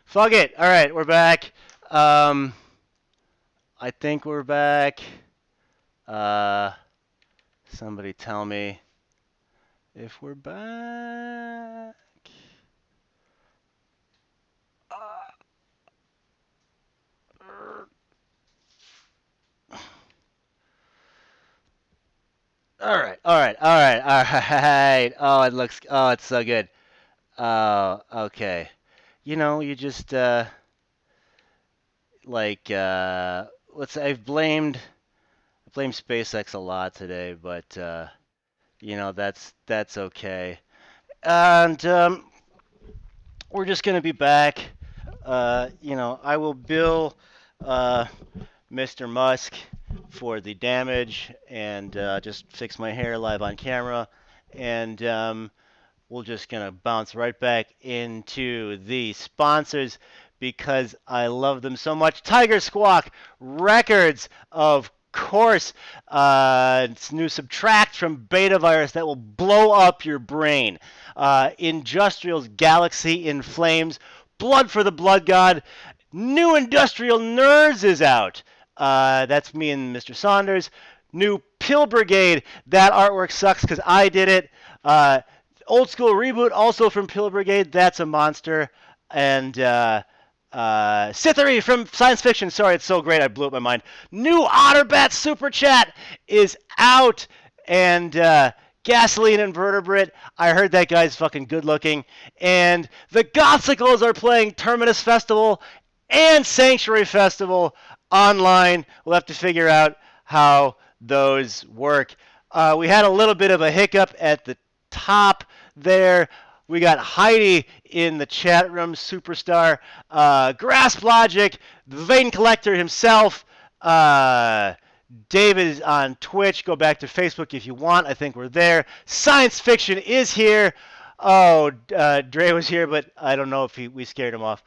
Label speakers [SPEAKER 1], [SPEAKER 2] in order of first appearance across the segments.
[SPEAKER 1] Fuck it. All right, we're back. Um, I think we're back. Uh, somebody tell me if we're back. All right, all right, all right, all right. Oh, it looks. Oh, it's so good. Oh, okay. You just like let's. I blamed SpaceX a lot today, but that's okay. And we're just gonna be back. I will bill uh, Mr. Musk for the damage and just fix my hair live on camera, and we're just gonna bounce right back into the sponsors because I love them so much. Tiger Squawk Records, of course. It's new Subtract from Beta Virus that will blow up your brain. Industrial's Galaxy in Flames. Blood for the Blood God. New Industrial Nerds is out. That's me and Mr. Saunders. New Pill Brigade. That artwork sucks because I did it. Old School Reboot, also from Pill Brigade. That's a monster. And Scythery from Science Fiction. Sorry, it's so great I blew up my mind. New Otterbat Super Chat is out. And Gasoline Invertebrate. I heard that guy's fucking good looking. And the Gothsicles are playing Terminus Festival and Sanctuary Festival online. We'll have to figure out how those work. We had a little bit of a hiccup at the top there. We got Heidi in the chat room, superstar. Grasp Logic, the Vein Collector himself. David is on Twitch. Go back to Facebook if you want. I think we're there. Science Fiction is here. Oh, Dre was here, but I don't know if we scared him off.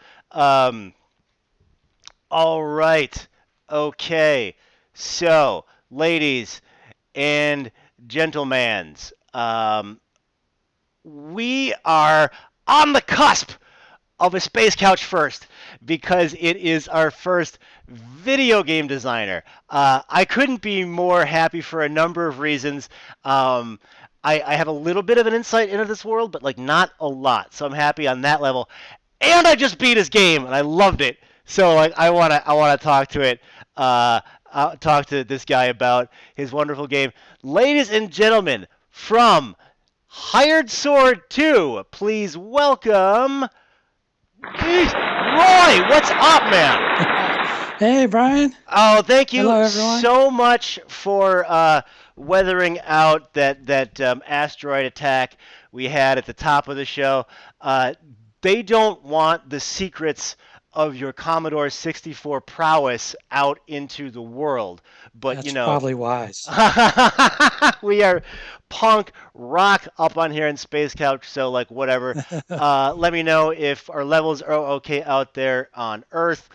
[SPEAKER 1] All right. Okay. So, ladies and gentlemans, we are on the cusp of a Space Couch first because it is our first video game designer. I couldn't be more happy for a number of reasons. I have a little bit of an insight into this world, but like not a lot. So I'm happy on that level. And I just beat his game and I loved it. So like I wanna talk to it. Talk to this guy about his wonderful game. Ladies and gentlemen, from Hired Sword 2, please welcome Roy. What's up, man?
[SPEAKER 2] Hey, Brian.
[SPEAKER 1] Oh, thank you
[SPEAKER 2] Hello, everyone.
[SPEAKER 1] so much for weathering out that asteroid attack we had at the top of the show. They don't want the secrets of your Commodore 64 prowess out into the world, but
[SPEAKER 2] That's probably wise.
[SPEAKER 1] we are punk rock up on here in Space Couch, so like whatever. Let me know if our levels are okay out there on Earth.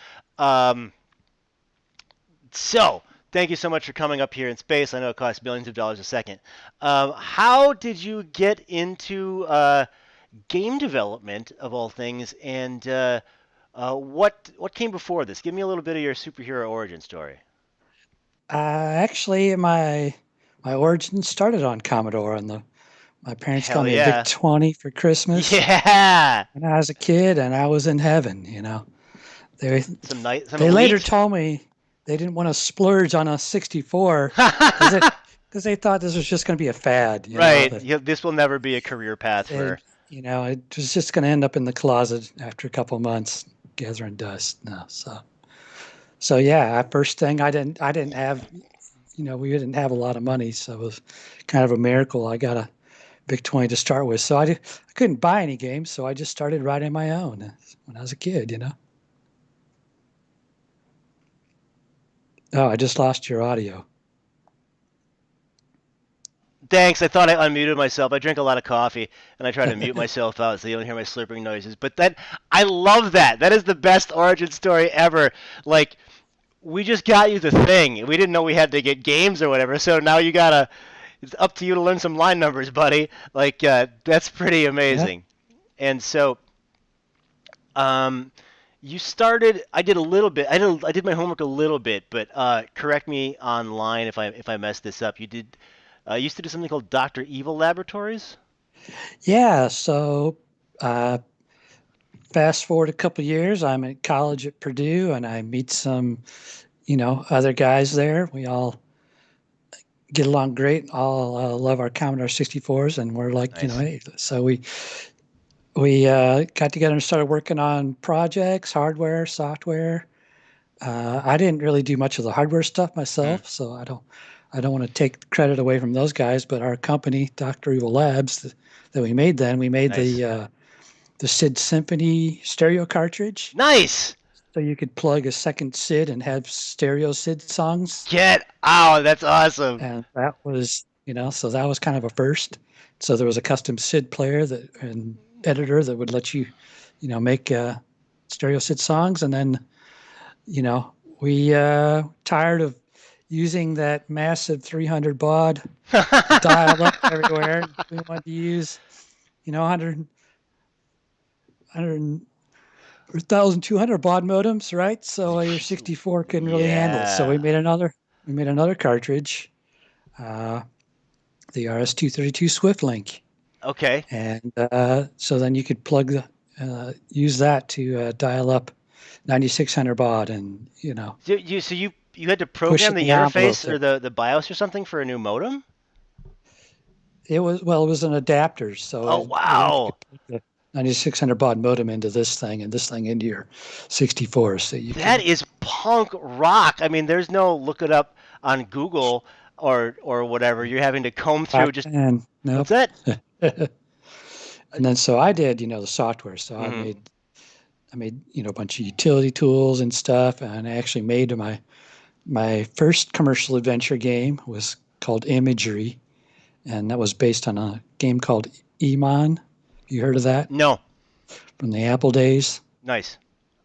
[SPEAKER 1] So, thank you so much for coming up here in space. I know it costs millions of dollars a second. How did you get into game development, of all things, and what came before this? Give me a little bit of your superhero origin story.
[SPEAKER 2] Actually, my origin started on Commodore, and my parents
[SPEAKER 1] Hell
[SPEAKER 2] got me a
[SPEAKER 1] yeah.
[SPEAKER 2] VIC 20 for Christmas
[SPEAKER 1] Yeah!
[SPEAKER 2] when I was a kid, and I was in heaven. They
[SPEAKER 1] Some
[SPEAKER 2] later
[SPEAKER 1] elite.
[SPEAKER 2] told me they didn't want to splurge on a 64 because they thought this was just going to be a fad.
[SPEAKER 1] Right.
[SPEAKER 2] That
[SPEAKER 1] This will never be a career path for.
[SPEAKER 2] it was just going to end up in the closet after a couple of months gathering dust. No, so yeah, first thing I didn't have, we didn't have a lot of money, so it was kind of a miracle I got a VIC 20 to start with. So I couldn't buy any games, so I just started writing my own when I was a kid. Oh, I just lost your audio.
[SPEAKER 1] Thanks. I thought I unmuted myself. I drink a lot of coffee, and I try to mute myself out so you don't hear my slurping noises. But I love that. That is the best origin story ever. Like, we just got you the thing. We didn't know we had to get games or whatever. So now you gotta. It's up to you to learn some line numbers, buddy. Like that's pretty
[SPEAKER 2] Yeah.
[SPEAKER 1] amazing. And so, um, you started. I did a little bit. I did my homework a little bit, but correct me online if I messed this up. You did. Used to do something called Doctor Evil Laboratories.
[SPEAKER 2] Yeah. So, uh, fast forward a couple years, I'm at college at Purdue, and I meet some, other guys there. We all get along great. All love our Commodore 64s, and we're like,
[SPEAKER 1] Nice.
[SPEAKER 2] hey. So we got together and started working on projects, hardware, software. I didn't really do much of the hardware stuff
[SPEAKER 1] Mm,
[SPEAKER 2] myself, so I don't want to take credit away from those guys. But our company, Dr. Evil Labs, that we made then, we made
[SPEAKER 1] nice.
[SPEAKER 2] the SID Symphony stereo cartridge,
[SPEAKER 1] Nice.
[SPEAKER 2] so you could plug a second SID and have stereo SID songs.
[SPEAKER 1] Get out. That's awesome.
[SPEAKER 2] And that was, so that was kind of a first. So there was a custom SID player that and editor that would let you, make stereo SID songs. And then, you know, we tired of using that massive 300 baud dial up everywhere. We wanted to use, 100, 1,200 baud modems, right? So your 64 couldn't really handle it. So
[SPEAKER 1] Yeah.
[SPEAKER 2] we made another cartridge, uh, the RS-232 SwiftLink.
[SPEAKER 1] Okay.
[SPEAKER 2] And so then you could use that to dial up 9600 baud and,
[SPEAKER 1] So you had to program
[SPEAKER 2] pushing
[SPEAKER 1] the
[SPEAKER 2] the envelope
[SPEAKER 1] interface or
[SPEAKER 2] there.
[SPEAKER 1] the BIOS or something for a new modem?
[SPEAKER 2] It was an adapter. So
[SPEAKER 1] Oh
[SPEAKER 2] then you
[SPEAKER 1] wow.
[SPEAKER 2] could plug the 9600 baud modem into this thing and this thing into your 64 so you
[SPEAKER 1] That
[SPEAKER 2] could
[SPEAKER 1] is punk rock. I mean, there's no look it up on Google or whatever. You're having to comb through
[SPEAKER 2] back
[SPEAKER 1] just
[SPEAKER 2] then.
[SPEAKER 1] what's
[SPEAKER 2] Nope.
[SPEAKER 1] that?
[SPEAKER 2] And then so I did, the software. So I
[SPEAKER 1] Mm-hmm.
[SPEAKER 2] made I made, a bunch of utility tools and stuff, and I actually made my first commercial adventure game was called Imagery, and that was based on a game called Emon. You heard of that
[SPEAKER 1] No.
[SPEAKER 2] from the Apple days?
[SPEAKER 1] Nice.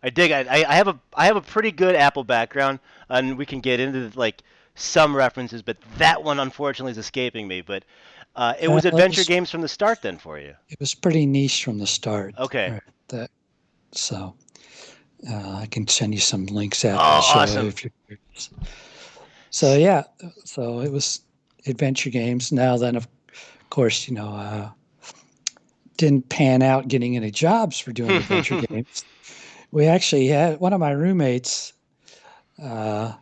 [SPEAKER 1] I dig. I have a pretty good Apple background, and we can get into like some references, but that one unfortunately is escaping me. But it
[SPEAKER 2] Yeah,
[SPEAKER 1] was adventure games from the start then for you.
[SPEAKER 2] it was pretty niche from the start.
[SPEAKER 1] Okay.
[SPEAKER 2] Right, that so I can send you some links after the
[SPEAKER 1] Oh,
[SPEAKER 2] show
[SPEAKER 1] awesome.
[SPEAKER 2] if you're curious. So yeah, so it was adventure games. Now then, of course, didn't pan out getting any jobs for doing adventure games. We actually had one of my roommates. Uh,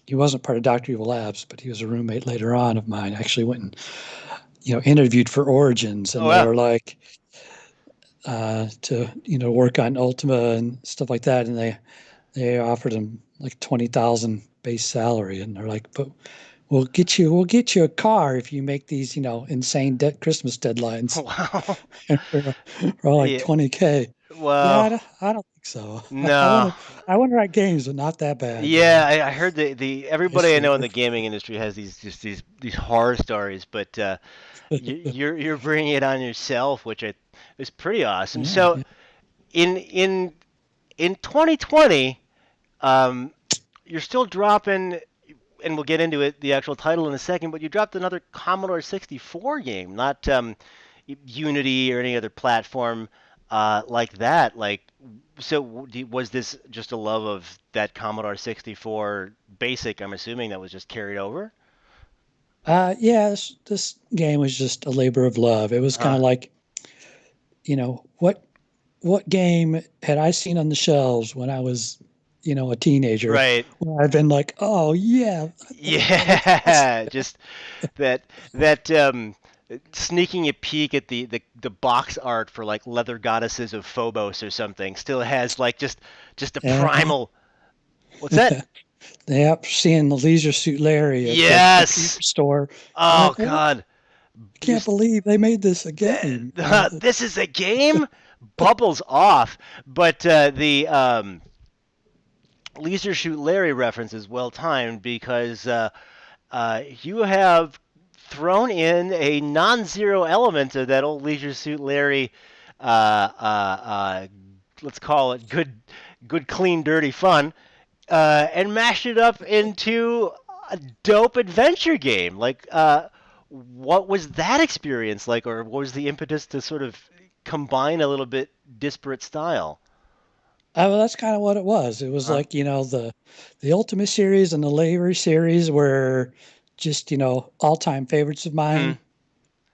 [SPEAKER 2] he wasn't part of Dr. Evil Labs, but he was a roommate later on of mine. Actually went and interviewed for Origins,
[SPEAKER 1] Oh
[SPEAKER 2] and they
[SPEAKER 1] yeah.
[SPEAKER 2] were like to work on Ultima and stuff like that, and they offered him like 20,000 base salary, and they're like, but we'll get you a car if you make these insane Christmas deadlines.
[SPEAKER 1] Wow.
[SPEAKER 2] for like
[SPEAKER 1] Yeah.
[SPEAKER 2] 20K. Yeah,
[SPEAKER 1] Well,
[SPEAKER 2] I don't think so. I
[SPEAKER 1] no.
[SPEAKER 2] want to I want to write games, but not that bad.
[SPEAKER 1] Yeah, I heard the
[SPEAKER 2] It's
[SPEAKER 1] everybody I know in
[SPEAKER 2] for
[SPEAKER 1] the gaming industry has these horror stories, but you're bringing it on yourself, which I is pretty awesome.
[SPEAKER 2] yeah,
[SPEAKER 1] So
[SPEAKER 2] yeah.
[SPEAKER 1] in in in 2020, um, you're still dropping, and we'll get into it, the actual title in a second. But you dropped another Commodore 64 game, not Unity or any other platform like that. Like, so was this just a love of that Commodore 64 Basic? I'm assuming that was just carried over.
[SPEAKER 2] Yeah, this game was just a labor of love. It was kind
[SPEAKER 1] Uh,
[SPEAKER 2] of like, what game had I seen on the shelves when I was, a teenager,
[SPEAKER 1] right.
[SPEAKER 2] where I've been like, oh yeah, that looks awesome.
[SPEAKER 1] Yeah, just that sneaking a peek at the box art for like leather goddesses of Phobos or something still has like just a
[SPEAKER 2] Yeah,
[SPEAKER 1] primal. What's that?
[SPEAKER 2] yeah, seeing the Leisure Suit Larry at the
[SPEAKER 1] Yes.
[SPEAKER 2] store. I'm
[SPEAKER 1] Oh
[SPEAKER 2] like, what?
[SPEAKER 1] God.
[SPEAKER 2] I can't
[SPEAKER 1] Just
[SPEAKER 2] believe they made this a game.
[SPEAKER 1] this is a game. Bubbles off, but the Leisure Shoot Larry reference is well timed because you have thrown in a non-zero element of that old Leisure Suit Larry. Uh, uh, uh, let's call it good, clean, dirty fun. and mashed it up into a dope adventure game. Like, what was that experience like, or what was the impetus to sort of combine a little bit disparate style?
[SPEAKER 2] Well, that's kind of what it was. It was
[SPEAKER 1] Huh?
[SPEAKER 2] like, the Ultimate series and the Lavery series were just, all-time favorites of
[SPEAKER 1] Hmm.
[SPEAKER 2] mine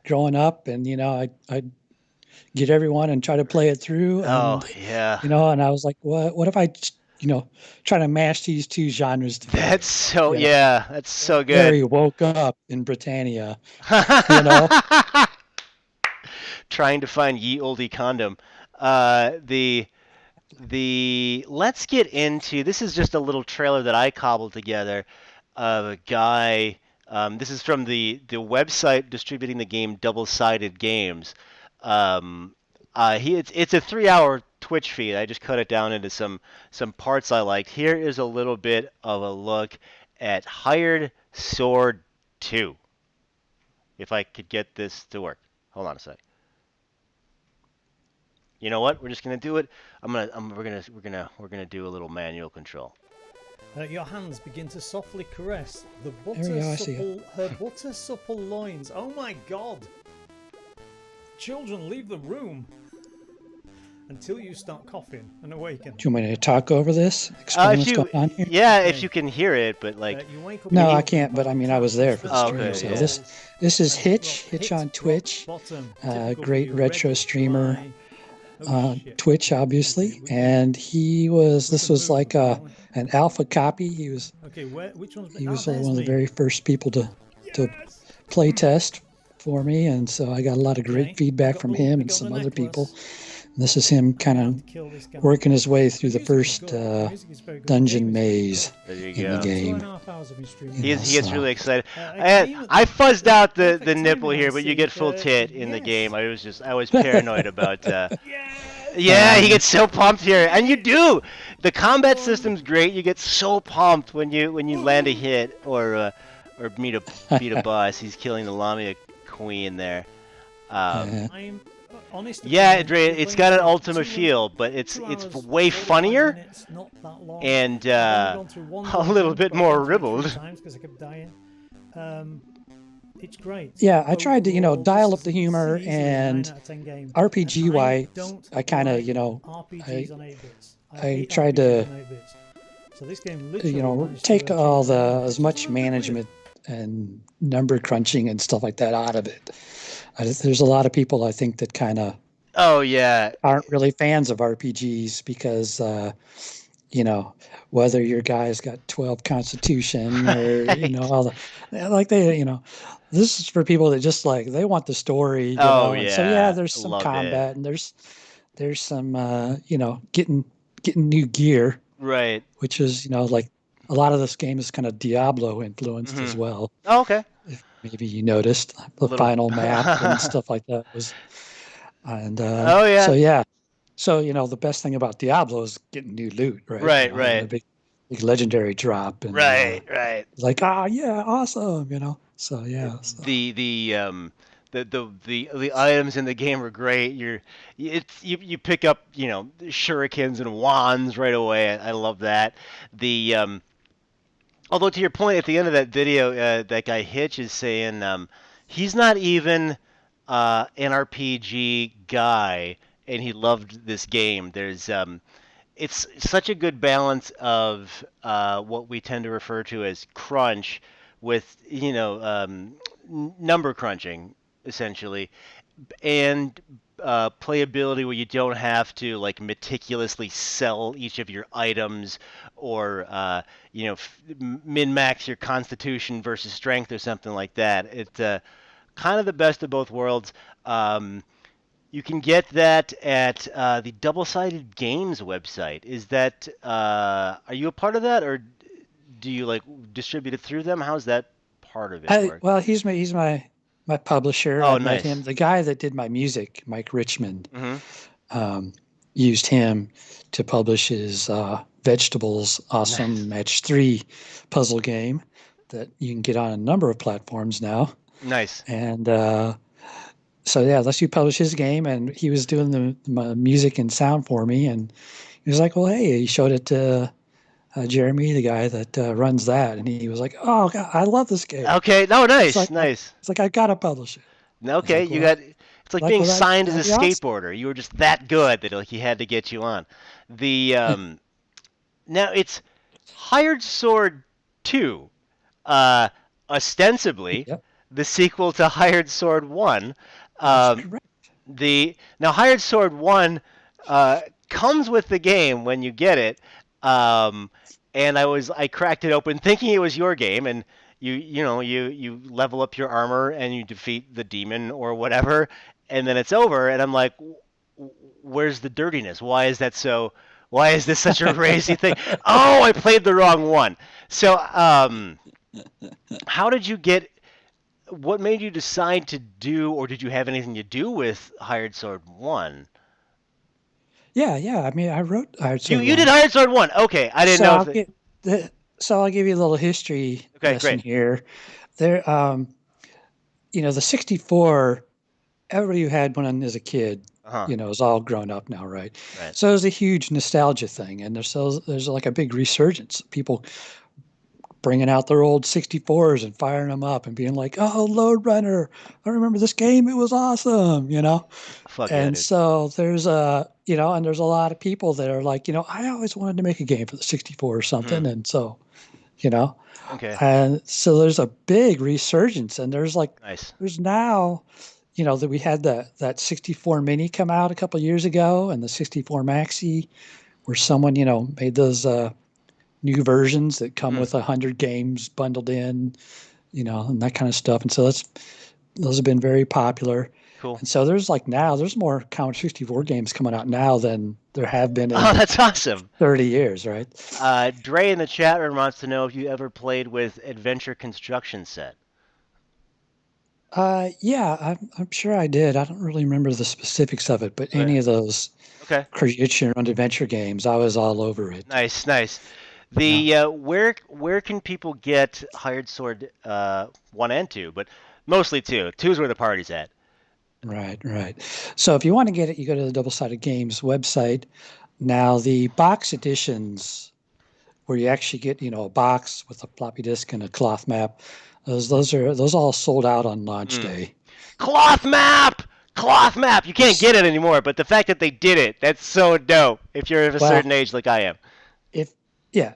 [SPEAKER 2] growing up. And, I'd get everyone and try to play it through.
[SPEAKER 1] Oh
[SPEAKER 2] And,
[SPEAKER 1] yeah,
[SPEAKER 2] and I was like, what if I just, try to mash these two genres
[SPEAKER 1] that's
[SPEAKER 2] together?
[SPEAKER 1] so
[SPEAKER 2] You know,
[SPEAKER 1] yeah, that's so good.
[SPEAKER 2] Harry woke up in Britannia, you know?
[SPEAKER 1] Trying to find ye olde condom. The let's get into this is just a little trailer that I cobbled together of a guy. This is from the website distributing the game Double Sided Games. It's a 3 hour Twitch feed. I just cut it down into some parts I liked. Here is a little bit of a look at Hired Sword 2. If I could get this to work. Hold on a sec. You know what? We're just gonna do it. We're gonna do a little manual control.
[SPEAKER 3] Your hands begin to softly caress the
[SPEAKER 2] There we go, I see it.
[SPEAKER 3] her butter supple loins. Oh my god! Children, leave the room until you start coughing and awaken.
[SPEAKER 2] Do you want me to talk over this? Explain
[SPEAKER 1] If
[SPEAKER 2] what's
[SPEAKER 1] you,
[SPEAKER 2] going on here?
[SPEAKER 1] yeah, if
[SPEAKER 3] Okay.
[SPEAKER 1] you can hear it, but like,
[SPEAKER 3] You wake up.
[SPEAKER 2] No, I
[SPEAKER 1] need-
[SPEAKER 2] can't, but I mean, I was there for the
[SPEAKER 1] Oh,
[SPEAKER 2] stream.
[SPEAKER 1] okay,
[SPEAKER 2] So
[SPEAKER 1] yeah.
[SPEAKER 2] this is Hitch on Twitch, great retro streamer, Twitch, obviously. And this was like an alpha copy.
[SPEAKER 3] Okay, which one's
[SPEAKER 2] He was one of the very first people to play test for me. And so I got a lot of great feedback from him and some other people. And this is him kind of working his way through the first dungeon maze
[SPEAKER 1] there you
[SPEAKER 2] in the
[SPEAKER 1] go.
[SPEAKER 2] game.
[SPEAKER 1] He gets
[SPEAKER 2] So-
[SPEAKER 1] really excited. I fuzzed out the nipple here, but you get full tit in the game. I was paranoid about. Yeah, he gets so pumped here, and you do. The combat system's great. You get so pumped when you land a hit or beat a boss. He's killing the Lamia queen there.
[SPEAKER 2] Yeah.
[SPEAKER 3] I'm honest.
[SPEAKER 1] Yeah, it's got an Ultima feel, but it's way funnier and a little bit more ribbled.
[SPEAKER 3] It's great.
[SPEAKER 2] Yeah, I tried to,
[SPEAKER 3] Overall,
[SPEAKER 2] dial
[SPEAKER 3] this
[SPEAKER 2] up the
[SPEAKER 3] is
[SPEAKER 2] humor,
[SPEAKER 3] easily a 9
[SPEAKER 2] and
[SPEAKER 3] out of 10 game.
[SPEAKER 2] RPG
[SPEAKER 3] And
[SPEAKER 2] wise,
[SPEAKER 3] don't
[SPEAKER 2] I kind of,
[SPEAKER 3] like
[SPEAKER 2] I
[SPEAKER 3] RPGs on 8-bits.
[SPEAKER 2] I
[SPEAKER 3] hate
[SPEAKER 2] tried
[SPEAKER 3] RPGs
[SPEAKER 2] to,
[SPEAKER 3] on 8-bits. So this game literally managed
[SPEAKER 2] take
[SPEAKER 3] to
[SPEAKER 2] all
[SPEAKER 3] achieve that.
[SPEAKER 2] as much management and number crunching and stuff like that out of it. There's a lot of people I think that kind of
[SPEAKER 1] Oh yeah,
[SPEAKER 2] aren't really fans of RPGs because, whether your guy's got 12 Constitution or,
[SPEAKER 1] right.
[SPEAKER 2] all the, like this is for people that just like, they want the story,
[SPEAKER 1] Oh
[SPEAKER 2] and so, yeah,
[SPEAKER 1] yeah,
[SPEAKER 2] there's some
[SPEAKER 1] love it.
[SPEAKER 2] combat and there's some, getting new gear,
[SPEAKER 1] Right.
[SPEAKER 2] which is, like a lot of this game is kind of Diablo influenced as
[SPEAKER 1] Hmm.
[SPEAKER 2] well.
[SPEAKER 1] Oh, okay.
[SPEAKER 2] If maybe you noticed
[SPEAKER 1] A
[SPEAKER 2] the
[SPEAKER 1] little.
[SPEAKER 2] final map and stuff like that was, and
[SPEAKER 1] Oh
[SPEAKER 2] so
[SPEAKER 1] yeah.
[SPEAKER 2] yeah, so the best thing about Diablo is getting new loot, right?
[SPEAKER 1] Right.
[SPEAKER 2] Having a
[SPEAKER 1] Right.
[SPEAKER 2] big legendary drop, and
[SPEAKER 1] Right. Right.
[SPEAKER 2] like, yeah, awesome, So yeah, so
[SPEAKER 1] The items in the game are great. You pick up shurikens and wands right away. I love that. The Although to your point at the end of that video, that guy Hitch is saying he's not even an RPG guy, and he loved this game. It's such a good balance of what we tend to refer to as crunch with number crunching essentially, and playability where you don't have to like meticulously sell each of your items or min max your constitution versus strength or something like that. It's kind of the best of both worlds. You can get that at the Double Sided Games website. Is that are you a part of that, or do you like distribute it through them? How's that part of it work?
[SPEAKER 2] well, he's my publisher.
[SPEAKER 1] Oh,
[SPEAKER 2] I've met him.
[SPEAKER 1] nice.
[SPEAKER 2] The guy that did my music, Mike Richmond,
[SPEAKER 1] Hmm.
[SPEAKER 2] um, used him to publish his Vegetables Awesome
[SPEAKER 1] Nice.
[SPEAKER 2] Match 3 puzzle game that you can get on a number of platforms now.
[SPEAKER 1] Nice.
[SPEAKER 2] And so, yeah, let's you publish his game. And he was doing my music and sound for me. And he was like, well, hey, he showed it to Jeremy, the guy that runs that, and he was like, "Oh God, I love this game."
[SPEAKER 1] Okay. Oh,
[SPEAKER 2] It's
[SPEAKER 1] nice,
[SPEAKER 2] like
[SPEAKER 1] nice.
[SPEAKER 2] it's like I gotta publish it. I was
[SPEAKER 1] Okay,
[SPEAKER 2] like,
[SPEAKER 1] you
[SPEAKER 2] "Well,
[SPEAKER 1] got. It's like
[SPEAKER 2] like
[SPEAKER 1] being
[SPEAKER 2] well
[SPEAKER 1] signed as a
[SPEAKER 2] that'd be awesome."
[SPEAKER 1] skateboarder. You were just that good that like he had to get you on. The now it's Hired Sword 2, uh, ostensibly
[SPEAKER 2] Yep,
[SPEAKER 1] the sequel to Hired Sword 1.
[SPEAKER 2] that's
[SPEAKER 1] Um,
[SPEAKER 2] correct.
[SPEAKER 1] the now Hired Sword 1 comes with the game when you get it. Um, and I cracked it open thinking it was your game, and you level up your armor and you defeat the demon or whatever, and then it's over, and I'm like, where's the dirtiness? Why is that so? Why is this such a racy thing? Oh, I played the wrong one. So, how did you get? What made you decide to do, or did you have anything to do with Hired Sword One?
[SPEAKER 2] Yeah, yeah. I mean, I wrote Iron
[SPEAKER 1] You
[SPEAKER 2] Sword
[SPEAKER 1] you did
[SPEAKER 2] one,
[SPEAKER 1] Hired Sword One. Okay, I didn't
[SPEAKER 2] so
[SPEAKER 1] know if
[SPEAKER 2] I'll
[SPEAKER 1] the.
[SPEAKER 2] get the so I'll give you a little history
[SPEAKER 1] Okay,
[SPEAKER 2] lesson
[SPEAKER 1] great.
[SPEAKER 2] here. There, the 64. Everybody who had one as a kid,
[SPEAKER 1] Uh huh.
[SPEAKER 2] is all grown up now, right?
[SPEAKER 1] Right.
[SPEAKER 2] So it's a huge nostalgia thing, and there's like a big resurgence. People bringing out their old 64s and firing them up and being like, "Oh, Load Runner! I remember this game. It was awesome."
[SPEAKER 1] Fuck yeah,
[SPEAKER 2] And
[SPEAKER 1] dude.
[SPEAKER 2] so and there's a lot of people that are like, I always wanted to make a game for the 64 or
[SPEAKER 1] Hmm.
[SPEAKER 2] something, and so you know,
[SPEAKER 1] Okay.
[SPEAKER 2] and so there's a big resurgence, and
[SPEAKER 1] Nice.
[SPEAKER 2] there's now, that we had that 64 mini come out a couple of years ago, and the 64 maxi, where someone made those new versions that come
[SPEAKER 1] Hmm.
[SPEAKER 2] with 100 games bundled in, and that kind of stuff. And so those have been very popular.
[SPEAKER 1] Cool.
[SPEAKER 2] And so there's more Counter 64 games coming out now than there have been
[SPEAKER 1] Oh,
[SPEAKER 2] in
[SPEAKER 1] that's awesome.
[SPEAKER 2] 30 years, right?
[SPEAKER 1] Dre in the chat room wants to know if you ever played with Adventure Construction Set.
[SPEAKER 2] Yeah, I'm sure I did. I don't really remember the specifics of it, but
[SPEAKER 1] Okay.
[SPEAKER 2] any of those
[SPEAKER 1] Okay.
[SPEAKER 2] create your own adventure games, I was all over it.
[SPEAKER 1] Nice, nice.
[SPEAKER 2] You know?
[SPEAKER 1] The where can people get Hired Sword 1 and 2, but mostly 2. Two's where the party's at.
[SPEAKER 2] Right, right. So if you want to get it, you go to the Double Sided Games website. Now the box editions, where you actually get a box with a floppy disk and a cloth map, those all sold out on launch
[SPEAKER 1] Mm.
[SPEAKER 2] day.
[SPEAKER 1] Cloth map, cloth map. You can't get it anymore, but the fact that they did it—that's so dope. If you're of a
[SPEAKER 2] Well,
[SPEAKER 1] certain age, like I am.
[SPEAKER 2] if yeah,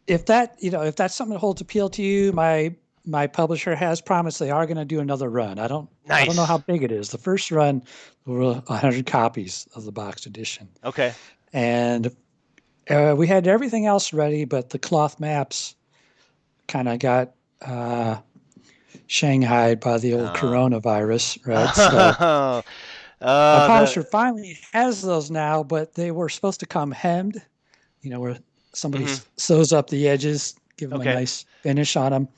[SPEAKER 2] if that's something that holds appeal to you, my publisher has promised they are going to do another run. I don't know how
[SPEAKER 1] Nice.
[SPEAKER 2] big it is. The first run were 100 copies of the box edition,
[SPEAKER 1] Okay.
[SPEAKER 2] and we had everything else ready, but the cloth maps kind of got shanghaied by the old
[SPEAKER 1] Oh.
[SPEAKER 2] coronavirus, right? So my
[SPEAKER 1] The.
[SPEAKER 2] publisher finally has those now, but they were supposed to come hemmed, where somebody
[SPEAKER 1] Mhm.
[SPEAKER 2] sews up the edges, give them a
[SPEAKER 1] Okay.
[SPEAKER 2] nice finish on them.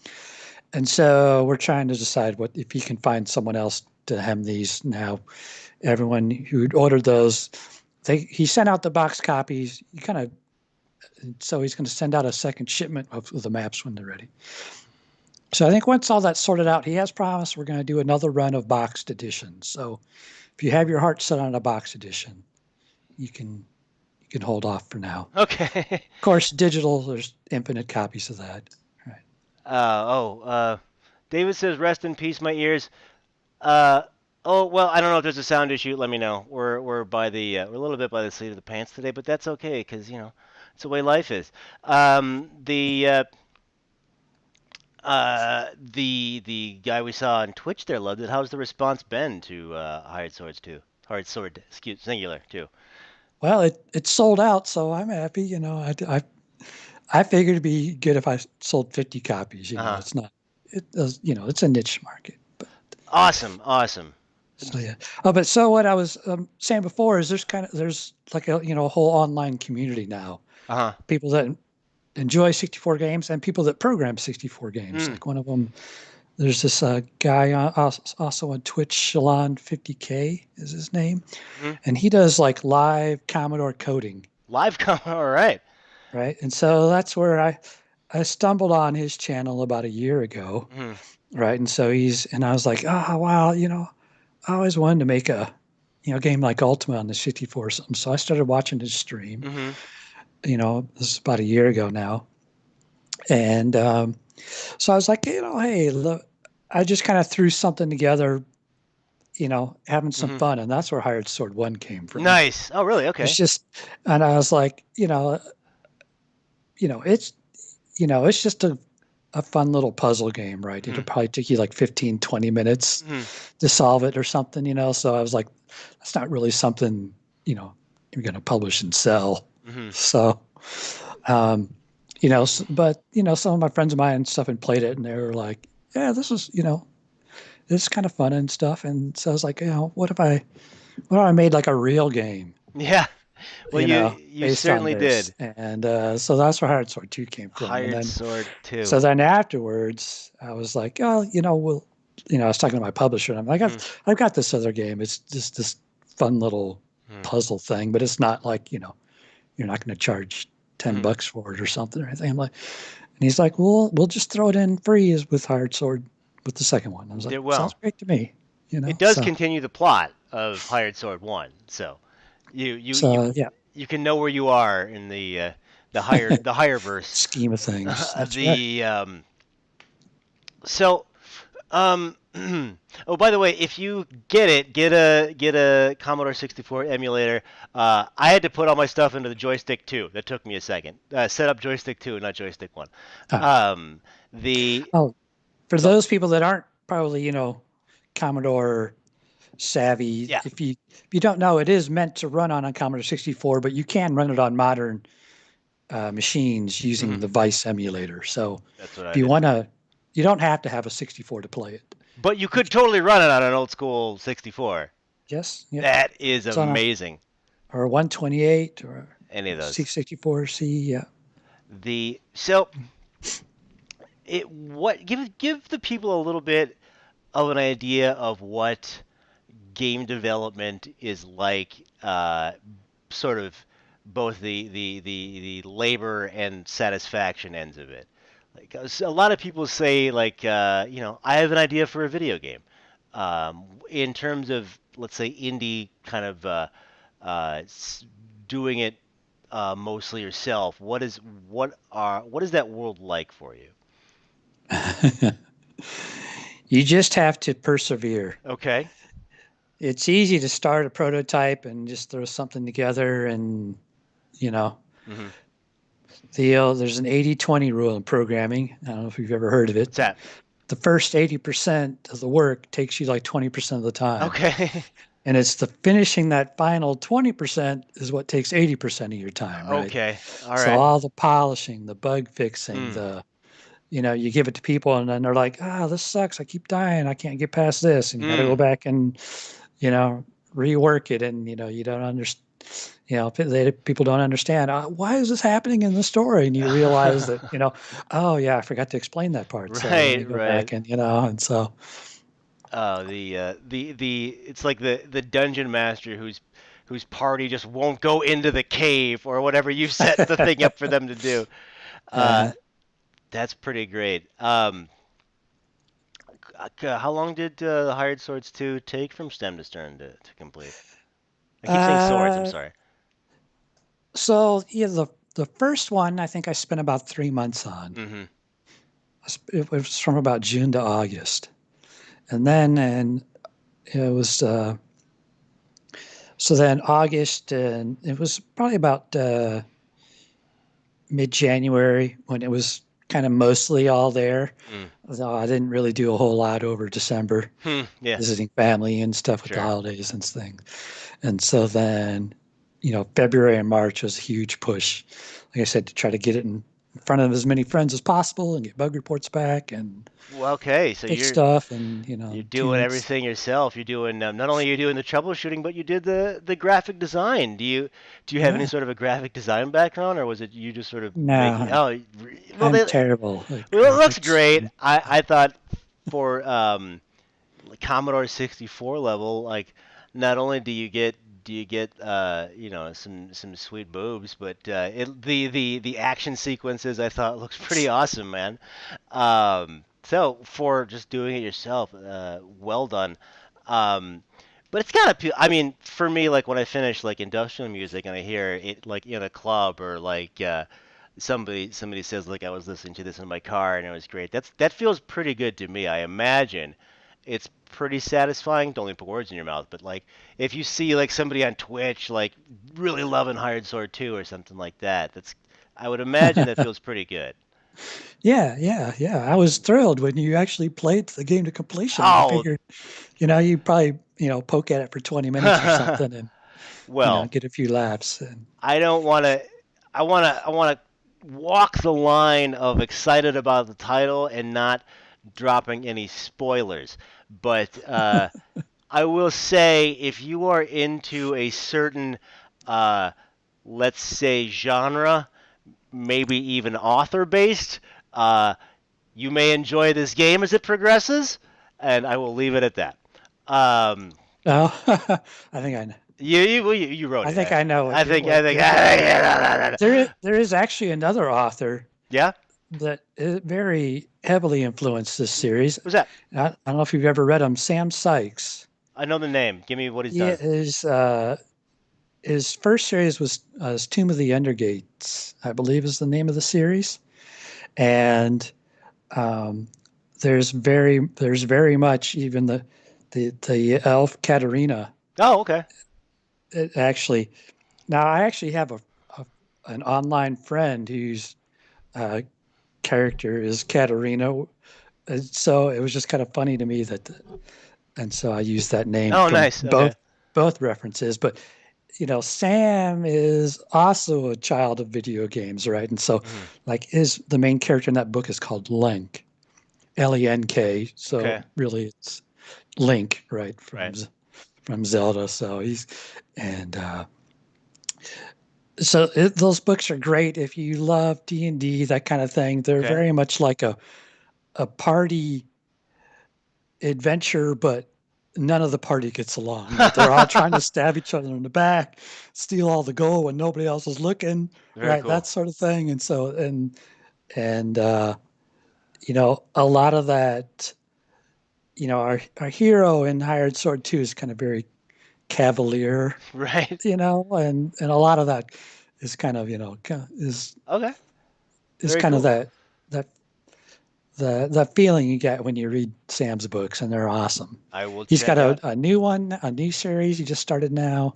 [SPEAKER 2] And so we're trying to decide what if he can find someone else to hem these now. Everyone who ordered those, he sent out the box copies. So he's going to send out a second shipment of the maps when they're ready. So I think once all that's sorted out, he has promised we're going to do another run of boxed editions. So if you have your heart set on a box edition, you can hold off for now.
[SPEAKER 1] Okay.
[SPEAKER 2] Of course, digital, there's infinite copies of that. Right.
[SPEAKER 1] Oh. David says, "Rest in peace, my ears." Uh. Oh well, I don't know if there's a sound issue. Let me know. We're by the we're a little bit by the seat of the pants today, but that's okay because it's the way life is. The guy we saw on Twitch there loved it. How's the response been to Hired Swords 2? Hired Sword, excuse singular too.
[SPEAKER 2] Well, it's sold out, so I'm happy. I figured it'd be good if I sold 50 copies.
[SPEAKER 1] Uh-huh.
[SPEAKER 2] It's not, it does, it's a niche market. But
[SPEAKER 1] Awesome, awesome.
[SPEAKER 2] so yeah. Oh, but so what I was saying before is there's like a whole online community now.
[SPEAKER 1] Uh-huh.
[SPEAKER 2] People that enjoy 64 games and people that program 64 games.
[SPEAKER 1] Mm.
[SPEAKER 2] Like one of them, there's this guy also on Twitch, Shalon 50K is his name,
[SPEAKER 1] Hmm.
[SPEAKER 2] and he does like live Commodore coding.
[SPEAKER 1] Live com all right.
[SPEAKER 2] Right. And so that's where I stumbled on his channel about a year ago.
[SPEAKER 1] Hmm.
[SPEAKER 2] Right. And so and I was like, oh, wow, I always wanted to make a game like Ultima on the 64 or something. So I started watching his stream.
[SPEAKER 1] Hmm.
[SPEAKER 2] this is about a year ago now. And so I was like, hey, look, I just kind of threw something together, having some
[SPEAKER 1] Hmm.
[SPEAKER 2] fun. And that's where Hired Sword 1 came from.
[SPEAKER 1] Nice. Oh, really?
[SPEAKER 2] It's
[SPEAKER 1] Okay.
[SPEAKER 2] just, and I was like, you know, it's, it's just a fun little puzzle game, right? It'll
[SPEAKER 1] Hmm.
[SPEAKER 2] probably take you like 15, 20 minutes
[SPEAKER 1] Hmm.
[SPEAKER 2] to solve it or something, So I was like, that's not really something, you're going to publish and sell.
[SPEAKER 1] Hmm.
[SPEAKER 2] So, um, but, some of my friends of mine and stuff had played it and they were like, yeah, this is kind of fun and stuff. And so I was like, what if I made like a real game,
[SPEAKER 1] Yeah. Well, you
[SPEAKER 2] based on
[SPEAKER 1] certainly
[SPEAKER 2] this?
[SPEAKER 1] did.
[SPEAKER 2] And so that's where Hard Sword 2 came from. And
[SPEAKER 1] Hired
[SPEAKER 2] then,
[SPEAKER 1] Sword
[SPEAKER 2] so
[SPEAKER 1] 2.
[SPEAKER 2] then afterwards, I was like, oh, I was talking to my publisher and I'm like,
[SPEAKER 1] Hmm.
[SPEAKER 2] I've got this other game. It's just this fun little
[SPEAKER 1] Hmm.
[SPEAKER 2] puzzle thing, but it's not like, you're not going to charge 10
[SPEAKER 1] Hmm.
[SPEAKER 2] bucks for it or something or anything. I'm like, and he's like, well, we'll just throw it in free as with Hard Sword with the second one. I was like,
[SPEAKER 1] Did
[SPEAKER 2] sounds
[SPEAKER 1] well.
[SPEAKER 2] great to me,
[SPEAKER 1] It does
[SPEAKER 2] so,
[SPEAKER 1] continue the plot of Hired Sword 1. So, you you you
[SPEAKER 2] so yeah,
[SPEAKER 1] you can know where you are in the higher verse.
[SPEAKER 2] scheme of things. That's right.
[SPEAKER 1] The so oh, by the way, if you get a Commodore 64 emulator. I had to put all my stuff into the joystick 2. That took me a second. Set up joystick 2, not joystick 1.
[SPEAKER 2] Uh,
[SPEAKER 1] Um, the
[SPEAKER 2] oh, for
[SPEAKER 1] oh,
[SPEAKER 2] those people that aren't probably, Commodore savvy,
[SPEAKER 1] yeah.
[SPEAKER 2] if you don't know, it is meant to run on a Commodore 64, but you can run it on modern machines using
[SPEAKER 1] Mhm.
[SPEAKER 2] the Vice emulator. So
[SPEAKER 1] That's what
[SPEAKER 2] if
[SPEAKER 1] I
[SPEAKER 2] you
[SPEAKER 1] did.
[SPEAKER 2] want to, you don't have to have a 64 to play it.
[SPEAKER 1] But you
[SPEAKER 2] You
[SPEAKER 1] could
[SPEAKER 2] can,
[SPEAKER 1] totally run it on an old school 64.
[SPEAKER 2] yes, yep.
[SPEAKER 1] That is
[SPEAKER 2] It's on a
[SPEAKER 1] amazing.
[SPEAKER 2] or 128 or
[SPEAKER 1] Any of those.
[SPEAKER 2] 664C. Yeah.
[SPEAKER 1] The so it what give the people a little bit of an idea of what game development is like, sort of both the labor and satisfaction ends of it. Like, a lot of people say, like, I have an idea for a video game. In terms of, let's say, indie kind of, uh, doing it, mostly yourself. What is that world like for you?
[SPEAKER 2] You just have to persevere.
[SPEAKER 1] Okay.
[SPEAKER 2] It's easy to start a prototype and just throw something together and, you know,
[SPEAKER 1] Hmm.
[SPEAKER 2] there's an 80-20 rule in programming. I don't know if you've ever heard of it,
[SPEAKER 1] What's
[SPEAKER 2] but
[SPEAKER 1] that?
[SPEAKER 2] the first 80% of the work takes you like 20% of the time.
[SPEAKER 1] Okay.
[SPEAKER 2] And it's the finishing that final 20% is what takes 80% of your time, right?
[SPEAKER 1] Okay. All
[SPEAKER 2] So
[SPEAKER 1] right.
[SPEAKER 2] all the polishing, the bug fixing,
[SPEAKER 1] Mm.
[SPEAKER 2] you give it to people and then they're like, this sucks. I keep dying. I can't get past this. And you got to go
[SPEAKER 1] Mm.
[SPEAKER 2] back and, you know, rework it. And, you don't understand, people don't understand, why is this happening in the story? And you realize that, oh yeah, I forgot to explain that part. So let me
[SPEAKER 1] Right,
[SPEAKER 2] go
[SPEAKER 1] right.
[SPEAKER 2] back and, and so,
[SPEAKER 1] The it's like the dungeon master whose party just won't go into the cave or whatever you set the thing up for them to do. Uh,
[SPEAKER 2] uh,
[SPEAKER 1] that's pretty great. How long did, the Hired Swords 2 take from stem to stern to complete? I keep saying swords. I'm
[SPEAKER 2] uh,
[SPEAKER 1] sorry.
[SPEAKER 2] so yeah, the first one, I think I spent about 3 months on.
[SPEAKER 1] Mm-hmm.
[SPEAKER 2] It was from about June to August. And it was, so then August, and it was probably about mid-January when it was kind of mostly all there.
[SPEAKER 1] Mm.
[SPEAKER 2] Although I didn't really do a whole lot over December,
[SPEAKER 1] Hmm. Yeah.
[SPEAKER 2] visiting family and stuff with the
[SPEAKER 1] Sure.
[SPEAKER 2] holidays and things. And so then, February and March was a huge push. Like I said, to try to get it in front of as many friends as possible and get bug reports back and
[SPEAKER 1] Well, okay. So
[SPEAKER 2] fix
[SPEAKER 1] you're
[SPEAKER 2] stuff and,
[SPEAKER 1] You're doing
[SPEAKER 2] tunes.
[SPEAKER 1] everything yourself. You're doing, not only are you doing the troubleshooting, but you did the graphic design. Do you have any
[SPEAKER 2] Yeah.
[SPEAKER 1] sort of a graphic design background, or was it you just sort of
[SPEAKER 2] No,
[SPEAKER 1] making? Oh, well,
[SPEAKER 2] I'm terrible at
[SPEAKER 1] well, it looks
[SPEAKER 2] graphics.
[SPEAKER 1] great. I thought for, Commodore 64 level, like, not only do you get, some sweet boobs, but, the action sequences I thought looks pretty awesome, man. So for just doing it yourself, well done. Um, But it's gotta be. I mean, for me, like when I finish like industrial music and I hear it like in a club or like somebody says like I was listening to this in my car and it was great. That feels pretty good to me. I imagine it's pretty satisfying. Don't let me put words in your mouth, but like if you see like somebody on Twitch like really loving Hired Sword 2 or something like that, that's I would imagine that feels pretty good.
[SPEAKER 2] Yeah, yeah, yeah. I was thrilled when you actually played the game to completion. I
[SPEAKER 1] Oh,
[SPEAKER 2] figured, you probably, poke at it for 20 minutes or something and,
[SPEAKER 1] well,
[SPEAKER 2] get a few laughs. And
[SPEAKER 1] I don't want to. I want to walk the line of excited about the title and not dropping any spoilers. But I will say, if you are into a certain, uh, let's say, genre, maybe even author-based, uh, you may enjoy this game as it progresses. And I will leave it at that. Um,
[SPEAKER 2] oh, I think I know.
[SPEAKER 1] you wrote
[SPEAKER 2] I
[SPEAKER 1] it.
[SPEAKER 2] think I know what
[SPEAKER 1] I
[SPEAKER 2] you're
[SPEAKER 1] think
[SPEAKER 2] what
[SPEAKER 1] I think.
[SPEAKER 2] you're talking about. There is actually another author
[SPEAKER 1] Yeah.
[SPEAKER 2] that very heavily influenced this series.
[SPEAKER 1] Who's that?
[SPEAKER 2] I don't know if you've ever read him, Sam Sykes.
[SPEAKER 1] I know the name. Give me what he's
[SPEAKER 2] Yeah,
[SPEAKER 1] done.
[SPEAKER 2] his first series was Tomb of the Undergates, I believe is the name of the series, and um, there's very much even the elf Katerina.
[SPEAKER 1] Oh, okay.
[SPEAKER 2] It actually now I actually have a an online friend whose uh, character is Katerina. So it was just kind of funny to me and so I used that name
[SPEAKER 1] Oh,
[SPEAKER 2] from
[SPEAKER 1] nice. Okay.
[SPEAKER 2] both references. But Sam is also a child of video games, right? And so,
[SPEAKER 1] Hmm.
[SPEAKER 2] like, is the main character in that book is called Link, Lenk. So
[SPEAKER 1] Okay.
[SPEAKER 2] really, it's Link, right,
[SPEAKER 1] Right.
[SPEAKER 2] from Zelda. So he's and those books are great if you love D&D, that kind of thing. They're
[SPEAKER 1] Okay.
[SPEAKER 2] very much like a party adventure, but none of the party gets along. Right? They're all trying to stab each other in the back, steal all the gold when nobody else is looking,
[SPEAKER 1] Very
[SPEAKER 2] right?
[SPEAKER 1] cool.
[SPEAKER 2] That sort of thing. And so and a lot of that. Our hero in Hired Sword 2 is kind of very cavalier,
[SPEAKER 1] Right.
[SPEAKER 2] and a lot of that is kind of
[SPEAKER 1] Okay.
[SPEAKER 2] is
[SPEAKER 1] Very
[SPEAKER 2] kind of
[SPEAKER 1] cool.
[SPEAKER 2] that the feeling you get when you read Sam's books, and they're awesome.
[SPEAKER 1] I will
[SPEAKER 2] He's got
[SPEAKER 1] check out.
[SPEAKER 2] a new one, a new series he just started now,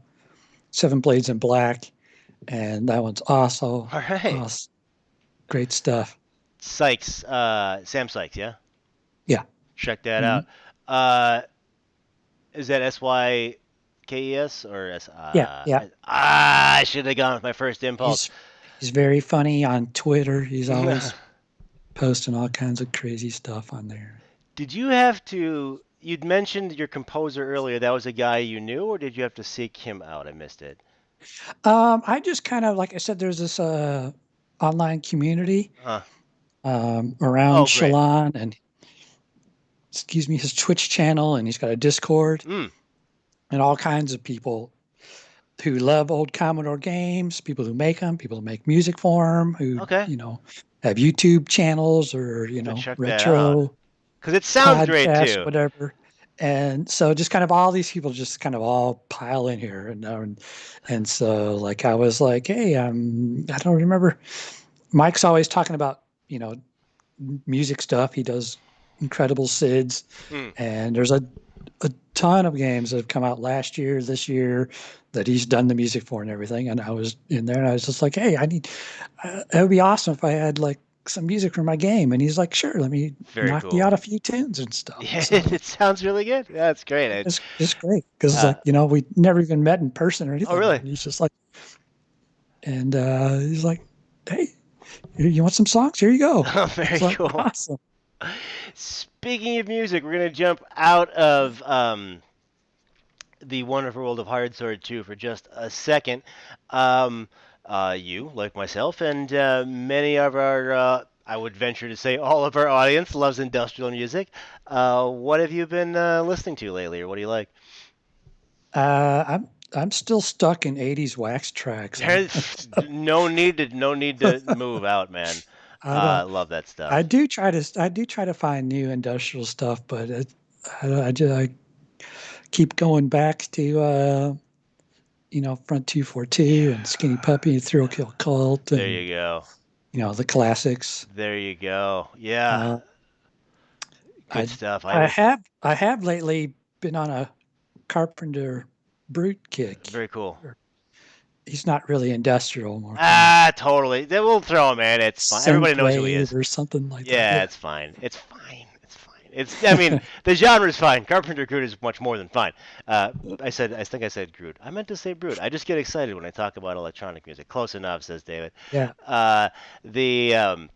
[SPEAKER 2] Seven Blades in Black, and that one's also
[SPEAKER 1] All right.
[SPEAKER 2] awesome, great stuff.
[SPEAKER 1] Sykes. Sam Sykes. Yeah.
[SPEAKER 2] Yeah.
[SPEAKER 1] Check that out.
[SPEAKER 2] Mhm.
[SPEAKER 1] Uh, is that Sykes or S?
[SPEAKER 2] Yeah, yeah.
[SPEAKER 1] I should have gone with my first impulse.
[SPEAKER 2] He's he's very funny on Twitter. He's always posting all kinds of crazy stuff on there.
[SPEAKER 1] Did you have to? You'd mentioned your composer earlier. That was a guy you knew, or did you have to seek him out? I missed it.
[SPEAKER 2] I just kind of, like I said, there's this online community
[SPEAKER 1] Uh,
[SPEAKER 2] around
[SPEAKER 1] oh, great.
[SPEAKER 2] Shalon, and excuse me, his Twitch channel, and he's got a Discord,
[SPEAKER 1] Mm,
[SPEAKER 2] and all kinds of people who love old Commodore games, people who make them, people who make music for them, who
[SPEAKER 1] okay.
[SPEAKER 2] have YouTube channels or
[SPEAKER 1] I'm gonna check that out.
[SPEAKER 2] retro
[SPEAKER 1] Cause it sounds great
[SPEAKER 2] podcasts,
[SPEAKER 1] too.
[SPEAKER 2] whatever. And so just kind of all these people just kind of all pile in here, and so like I was like, hey, I don't remember. Mike's always talking about music stuff. He does incredible SIDS,
[SPEAKER 1] Mm,
[SPEAKER 2] and there's a ton of games that have come out last year, this year, that he's done the music for and everything. And I was in there, and I was just like, hey, it would be awesome if I had like some music for my game. And he's like, sure, let me
[SPEAKER 1] very
[SPEAKER 2] knock you
[SPEAKER 1] cool.
[SPEAKER 2] out a few tunes and stuff.
[SPEAKER 1] Yeah,
[SPEAKER 2] So
[SPEAKER 1] it sounds really good. That's great.
[SPEAKER 2] it's great because it's
[SPEAKER 1] Uh,
[SPEAKER 2] like we never even met in person or
[SPEAKER 1] oh,
[SPEAKER 2] anything.
[SPEAKER 1] really?
[SPEAKER 2] And he's just like, and he's like, hey, you want some songs? Here you go.
[SPEAKER 1] Oh,
[SPEAKER 2] It's
[SPEAKER 1] very
[SPEAKER 2] like
[SPEAKER 1] cool.
[SPEAKER 2] awesome.
[SPEAKER 1] Speaking of music, we're gonna jump out of the wonderful world of Hard Sword 2 for just a second. Um, you, like myself, and many of our, I would venture to say all of our audience, loves industrial music. What have you been listening to lately, or what do you like?
[SPEAKER 2] I'm still stuck in '80s wax tracks.
[SPEAKER 1] There's no need to move out, man.
[SPEAKER 2] I don't.
[SPEAKER 1] Love that stuff.
[SPEAKER 2] I do try to find new industrial stuff, but I just I keep going back to Front 242 and Skinny Puppy and Thrill Kill Cult
[SPEAKER 1] There
[SPEAKER 2] and
[SPEAKER 1] you go.
[SPEAKER 2] the classics.
[SPEAKER 1] There you go. Yeah.
[SPEAKER 2] Uh,
[SPEAKER 1] Good
[SPEAKER 2] I
[SPEAKER 1] stuff. I
[SPEAKER 2] I
[SPEAKER 1] was
[SPEAKER 2] have lately been on a Carpenter Brute kick.
[SPEAKER 1] very cool.
[SPEAKER 2] He's not really industrial, more kind of
[SPEAKER 1] Ah, totally. Then we'll throw him in. It's fine. Everybody knows who he
[SPEAKER 2] synthwave
[SPEAKER 1] is.
[SPEAKER 2] or something like that.
[SPEAKER 1] Yeah,
[SPEAKER 2] Yeah.
[SPEAKER 1] it's fine. It's fine. It's fine. It's. I mean, the genre is fine. Carpenter Brute is much more than fine. I said. I think I said Groot. I meant to say Brute. I just get excited when I talk about electronic music. Close enough, says David.
[SPEAKER 2] Yeah.
[SPEAKER 1] The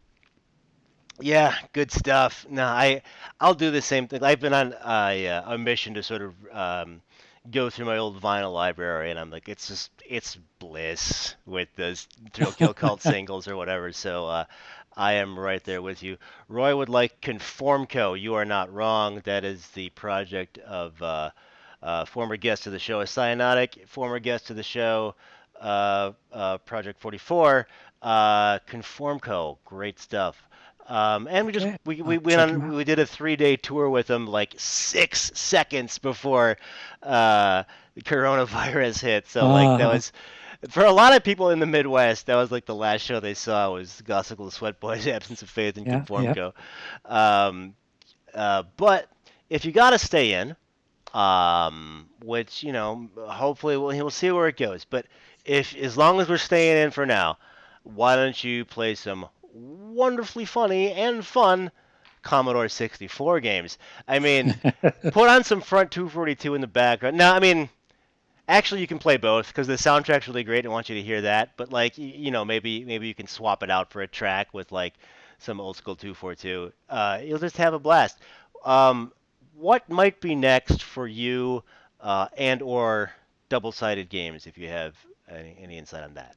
[SPEAKER 1] Yeah, good stuff. No, I'll do the same thing. I've been on a mission to sort of go through my old vinyl library, and I'm like, it's bliss with the Thrill Kill Cult singles or whatever. So I am right there with you. Roy would like Conformco. You are not wrong. That is the project of former guest of the show, a Cyanotic, former guest of the show, Project 44, Conformco. Great stuff. And we just
[SPEAKER 2] Okay.
[SPEAKER 1] we
[SPEAKER 2] I'll
[SPEAKER 1] went
[SPEAKER 2] check him
[SPEAKER 1] on
[SPEAKER 2] out.
[SPEAKER 1] we did a 3 day tour with them like 6 seconds before the coronavirus hit. So like that
[SPEAKER 2] Uh,
[SPEAKER 1] was for a lot of people in the Midwest, that was like the last show they saw was Gospel of Sweat Boys, Absence of Faith, and
[SPEAKER 2] yeah. Yeah.
[SPEAKER 1] Conformco. Um, but if you got to stay in, which hopefully we'll see where it goes. But if as long as we're staying in for now, why don't you play some wonderfully funny and fun Commodore 64 games? I mean, put on some Front 242 in the background. Now, I mean, actually, you can play both because the soundtrack's really great. I want you to hear that. But like, maybe you can swap it out for a track with like some old school 242. You'll just have a blast. Um, what might be next for you, and or double-sided games if you have any insight on that?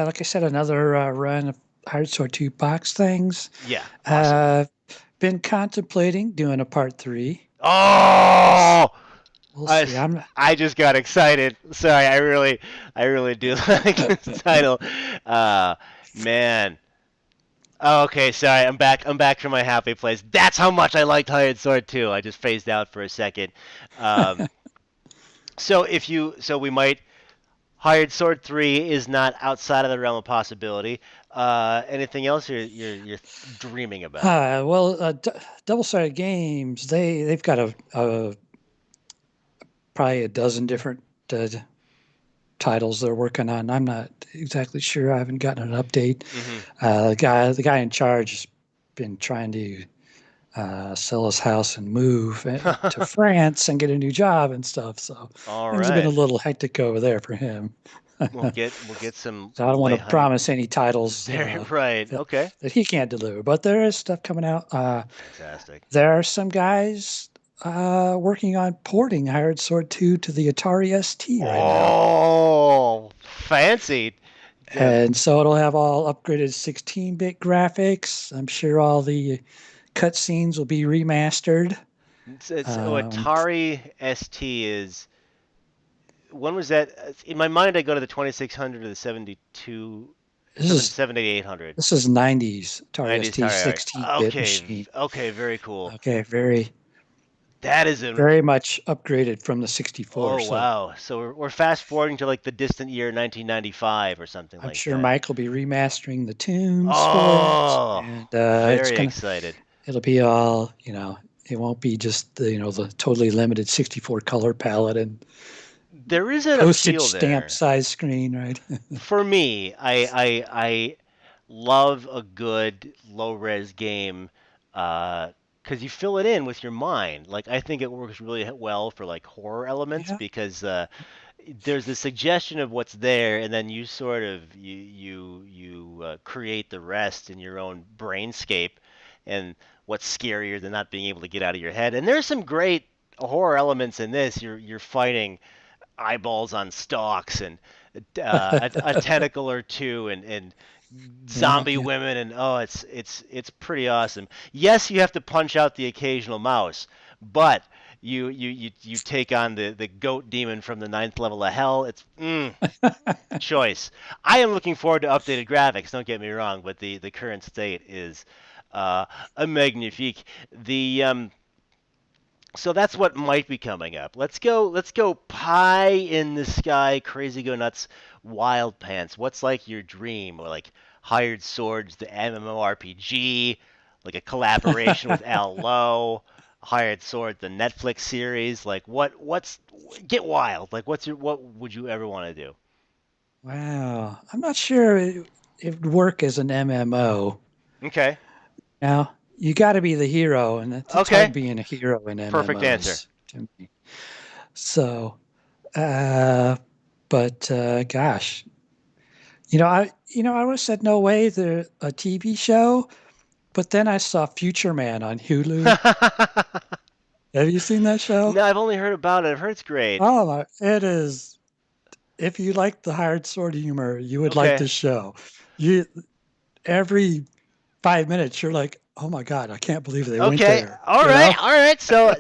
[SPEAKER 2] Like I said, another run of Hard Sort 2 box things.
[SPEAKER 1] Yeah, awesome.
[SPEAKER 2] Uh, been contemplating doing a part three. We'll,
[SPEAKER 1] Oh,
[SPEAKER 2] we'll
[SPEAKER 1] I,
[SPEAKER 2] see.
[SPEAKER 1] s- I just got excited. Sorry, I really do like this title. Uh, man. Oh, okay, sorry. I'm back. I'm back from my happy place. That's how much I liked Hired Sword too. I just phased out for a second. Um, so we might Hired Sword 3 is not outside of the realm of possibility. Anything else you're dreaming about?
[SPEAKER 2] well, double-sided games. They've got a probably a dozen different uh, titles they're working on. I'm not exactly sure. I haven't gotten an update.
[SPEAKER 1] Hmm.
[SPEAKER 2] The guy in charge has been trying to sell his house and move to France and get a new job and stuff. So
[SPEAKER 1] All
[SPEAKER 2] things have been a
[SPEAKER 1] right.
[SPEAKER 2] little hectic over there for him.
[SPEAKER 1] We'll get some
[SPEAKER 2] So I don't want
[SPEAKER 1] lay
[SPEAKER 2] to
[SPEAKER 1] honey.
[SPEAKER 2] promise any titles
[SPEAKER 1] Very right.
[SPEAKER 2] that,
[SPEAKER 1] Okay.
[SPEAKER 2] that he can't deliver, but there is stuff coming out.
[SPEAKER 1] Fantastic.
[SPEAKER 2] There are some guys working on porting Hired Sword 2 to the Atari ST right now.
[SPEAKER 1] Oh, fancy. Yeah.
[SPEAKER 2] And so it'll have all upgraded 16-bit graphics. I'm sure all the cutscenes will be remastered. Um,
[SPEAKER 1] Atari ST is. When was that? In my mind, I go to the 2600 or the 72,
[SPEAKER 2] this is
[SPEAKER 1] 7800.
[SPEAKER 2] this is 90s Atari
[SPEAKER 1] 90s
[SPEAKER 2] ST
[SPEAKER 1] Atari.
[SPEAKER 2] 16-bit
[SPEAKER 1] Okay,
[SPEAKER 2] machine.
[SPEAKER 1] okay, very cool.
[SPEAKER 2] Okay, very
[SPEAKER 1] That is an.
[SPEAKER 2] very much upgraded from the 64.
[SPEAKER 1] Oh
[SPEAKER 2] So
[SPEAKER 1] wow. So we're fast forwarding to like the distant year 1995 or something
[SPEAKER 2] I'm
[SPEAKER 1] like
[SPEAKER 2] sure
[SPEAKER 1] that.
[SPEAKER 2] Mike will be remastering the tunes for it,
[SPEAKER 1] Oh,
[SPEAKER 2] and
[SPEAKER 1] very excited.
[SPEAKER 2] it'll be all It won't be just the totally limited 64 color palette and
[SPEAKER 1] There is an
[SPEAKER 2] postage
[SPEAKER 1] appeal
[SPEAKER 2] stamp
[SPEAKER 1] there.
[SPEAKER 2] size screen, right?
[SPEAKER 1] For me, I love a good low res game because you fill it in with your mind. Like I think it works really well for like horror elements
[SPEAKER 2] Yeah.
[SPEAKER 1] because there's the suggestion of what's there, and then you sort of create the rest in your own brainscape. And what's scarier than not being able to get out of your head? And there's some great horror elements in this. You're fighting eyeballs on stalks and a tentacle or two and
[SPEAKER 2] Yeah,
[SPEAKER 1] zombie
[SPEAKER 2] yeah.
[SPEAKER 1] women and oh it's pretty awesome. Yes, you have to punch out the occasional mouse, but you take on the goat demon from the ninth level of hell. It's choice. I am looking forward to updated graphics. Don't get me wrong, but the current state is a magnifique. The So that's what might be coming up. Let's go pie in the sky, crazy go nuts, wild pants. What's like your dream? Or like Hired Swords, the MMORPG, like a collaboration with Al Lowe, Hired Sword, the Netflix series. Like what's get wild. Like what would you ever want to do?
[SPEAKER 2] Wow. I'm not sure it would work as an MMO.
[SPEAKER 1] Okay.
[SPEAKER 2] Now, you got to be the hero, and it's hard
[SPEAKER 1] Okay.
[SPEAKER 2] being a hero in
[SPEAKER 1] Perfect answer.
[SPEAKER 2] MMOs to me. So, uh, but gosh, I would have said no way. A TV show, but then I saw Future Man on Hulu. Have you seen that show?
[SPEAKER 1] No, I've only heard about it. I've heard it's great.
[SPEAKER 2] Oh, it is. If you like the Hired Sword humor, you would like
[SPEAKER 1] Okay.
[SPEAKER 2] this show. You every 5 minutes, you're like, oh my god, I can't believe they went
[SPEAKER 1] Okay.
[SPEAKER 2] there.
[SPEAKER 1] All right. All right. So,